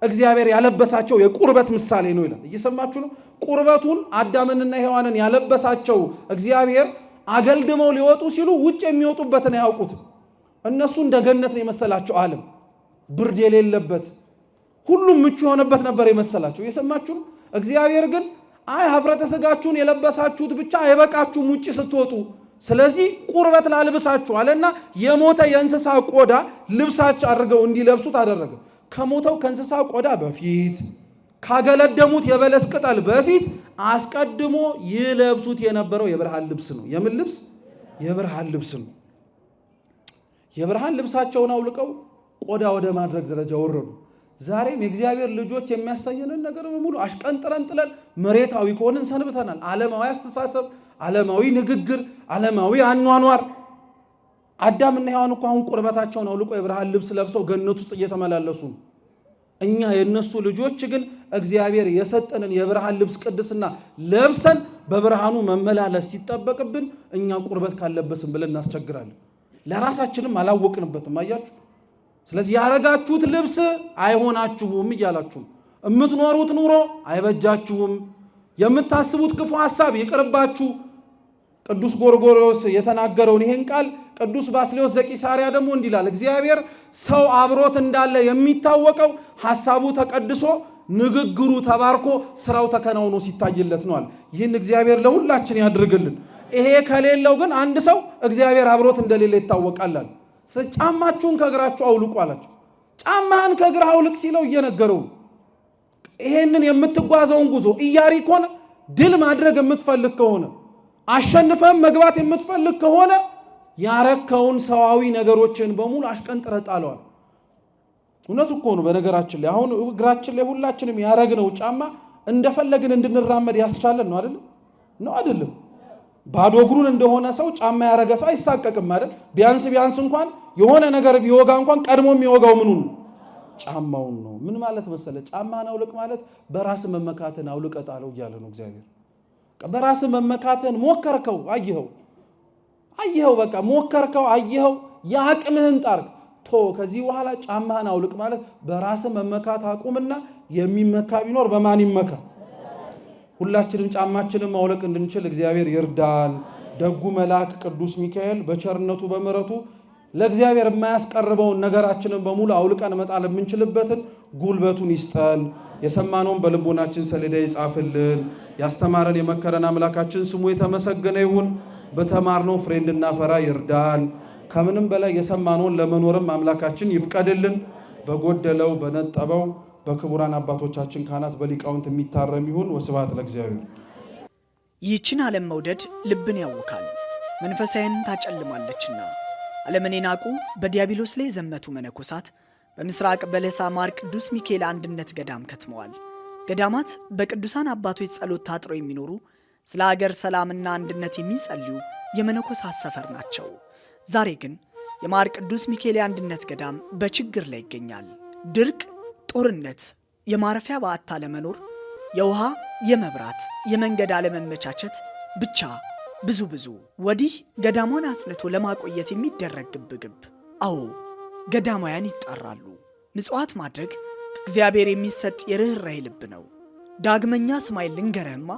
S2: እግዚአብሔር ያለበሳቸው የቁርበት ምሳሌ ነው ይላል። እየሰማችሁ ነው? ቁርበቱን አዳምንና ሔዋንን ያለበሳቸው እግዚአብሔር አገልድመው ሊወጡ ሲሉ ውጭ የሚወጡበትን አያውቁትም። እነሱ እንደ ገነት ነው የመሰላቸው ዓለም፣ ብርድ የሌለበት ሁሉም ምቹ የሆነበት ነበር የመሰላቸው። እየሰማችሁ ነው? እግዚአብሔር ግን አይ ኀፍረተ ሥጋችሁን የለበሳችሁት ብቻ አይበቃችሁም ውጭ ስትወጡ፣ ስለዚህ ቁርበት ላልብሳችሁ አለና የሞተ የእንስሳ ቆዳ ልብሳቸው አድርገው እንዲለብሱት አደረገ። ከሞተው ከእንስሳ ቆዳ በፊት ካገለደሙት የበለስ ቅጠል በፊት አስቀድሞ ይለብሱት የነበረው የብርሃን ልብስ ነው። የምን ልብስ? የብርሃን ልብስ ነው። የብርሃን ልብሳቸውን አውልቀው ቆዳ ወደ ማድረግ ደረጃ ወረዱ። ዛሬም የእግዚአብሔር ልጆች የሚያሳየንን ነገር በሙሉ አሽቀንጥረን ጥለን መሬታዊ ከሆንን ሰንብተናል። ዓለማዊ አስተሳሰብ፣ ዓለማዊ ንግግር፣ ዓለማዊ አኗኗር። አዳምና ሔዋን እኮ አሁን ቁርበታቸውን አውልቆ የብርሃን ልብስ ለብሰው ገነት ውስጥ እየተመላለሱ ነው። እኛ የነሱ ልጆች ግን እግዚአብሔር የሰጠንን የብርሃን ልብስ ቅድስና ለብሰን በብርሃኑ መመላለስ ሲጠበቅብን እኛ ቁርበት ካለበስን ብለን እናስቸግራለን። ለራሳችንም አላወቅንበትም። አያችሁ? ስለዚህ ያረጋችሁት ልብስ አይሆናችሁም እያላችሁ የምትኖሩት ኑሮ አይበጃችሁም። የምታስቡት ክፉ ሐሳብ ይቅርባችሁ። ቅዱስ ጎርጎርዮስ የተናገረውን ይሄን ቃል ቅዱስ ባስልዮስ ዘቂሳርያ ደግሞ እንዲህ ይላል። እግዚአብሔር ሰው አብሮት እንዳለ የሚታወቀው ሐሳቡ ተቀድሶ ንግግሩ ተባርኮ ስራው ተከናውኖ ሲታይለት ነዋል። ይህን እግዚአብሔር ለሁላችን ያድርግልን። ይሄ ከሌለው ግን አንድ ሰው እግዚአብሔር አብሮት እንደሌለ ይታወቃል። ጫማችሁን ከእግራችሁ አውልቁ አላቸው። ጫማህን ከእግርህ አውልቅ ሲለው እየነገረው ይሄንን የምትጓዘውን ጉዞ ኢያሪኮን ድል ማድረግ የምትፈልግ ከሆነ አሸንፈም መግባት የምትፈልግ ከሆነ ያረከውን ሰዋዊ ነገሮችን በሙሉ አሽቀንጥረህ ጣለዋል። እውነት እኮ ነው። በነገራችን ላይ አሁን እግራችን ላይ ሁላችንም ያረግነው ጫማ እንደፈለግን እንድንራመድ ያስቻለን ነው አይደል? ነው አይደለም? ባዶ እግሩን እንደሆነ ሰው ጫማ ያረገ ሰው አይሳቀቅም አይደል? ቢያንስ እንኳን የሆነ ነገር ቢወጋ እንኳን ቀድሞ የሚወጋው ምኑን? ጫማውን ነው። ምን ማለት መሰለ? ጫማን አውልቅ ማለት በራስ መመካትን አውልቀ ጣለው እያለ ነው እግዚአብሔር። በራስ መመካትን ሞከርከው፣ አየኸው፣ በቃ ሞከርከው፣ አየኸው፣ የአቅምህን ጣርክ ቶ ከዚህ በኋላ ጫማህን አውልቅ ማለት በራስ መመካት አቁምና የሚመካ ቢኖር በማን ይመካ? ሁላችንም ጫማችንን ማውለቅ እንድንችል እግዚአብሔር ይርዳል። ደጉ መልአክ ቅዱስ ሚካኤል በቸርነቱ በምሕረቱ ለእግዚአብሔር የማያስቀርበውን ነገራችንን በሙሉ አውልቀን መጣል የምንችልበትን ጉልበቱን ይስጠን። የሰማነውን በልቦናችን ሰሌዳ ይጻፍልን። ያስተማረን የመከረን አምላካችን ስሙ የተመሰገነ ይሁን። በተማርነው ፍሬ እንድናፈራ ይርዳን። ከምንም በላይ የሰማነውን ለመኖርም አምላካችን ይፍቀድልን። በጎደለው በነጠበው በክቡራን አባቶቻችን ካህናት በሊቃውንት የሚታረም ይሁን። ወስብሐት ለእግዚአብሔር።
S3: ይህችን ዓለም መውደድ ልብን ያውካል፣ መንፈሳዊን ታጨልማለችና ዓለምን የናቁ በዲያብሎስ ላይ የዘመቱ መነኮሳት በምስራቅ በለሳ ማር ቅዱስ ሚካኤል አንድነት ገዳም ከትመዋል። ገዳማት በቅዱሳን አባቶች ጸሎት ታጥረው የሚኖሩ ስለ ሀገር ሰላምና አንድነት የሚጸልዩ የመነኮሳት ሰፈር ናቸው። ዛሬ ግን የማር ቅዱስ ሚካኤል አንድነት ገዳም በችግር ላይ ይገኛል። ድርቅ፣ ጦርነት፣ የማረፊያ በዓታ ለመኖር፣ የውሃ፣ የመብራት፣ የመንገድ አለመመቻቸት፣ ብቻ ብዙ ወዲህ ገዳሟን አጽንቶ ለማቆየት የሚደረግ ግብግብ። አዎ ገዳማውያን ይጣራሉ። ምጽዋት ማድረግ ከእግዚአብሔር የሚሰጥ የርኅራኄ ልብ ነው። ዳግመኛ ስማይ ልንገርህማ፣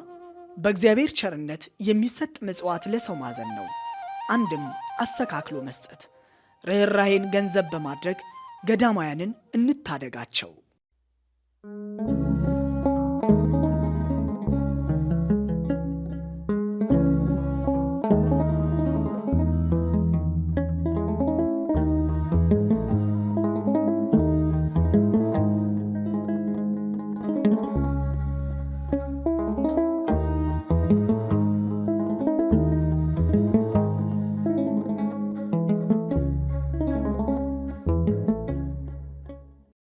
S3: በእግዚአብሔር ቸርነት የሚሰጥ ምጽዋት ለሰው ማዘን ነው። አንድም አስተካክሎ መስጠት። ርኅራኄን ገንዘብ በማድረግ ገዳማውያንን እንታደጋቸው።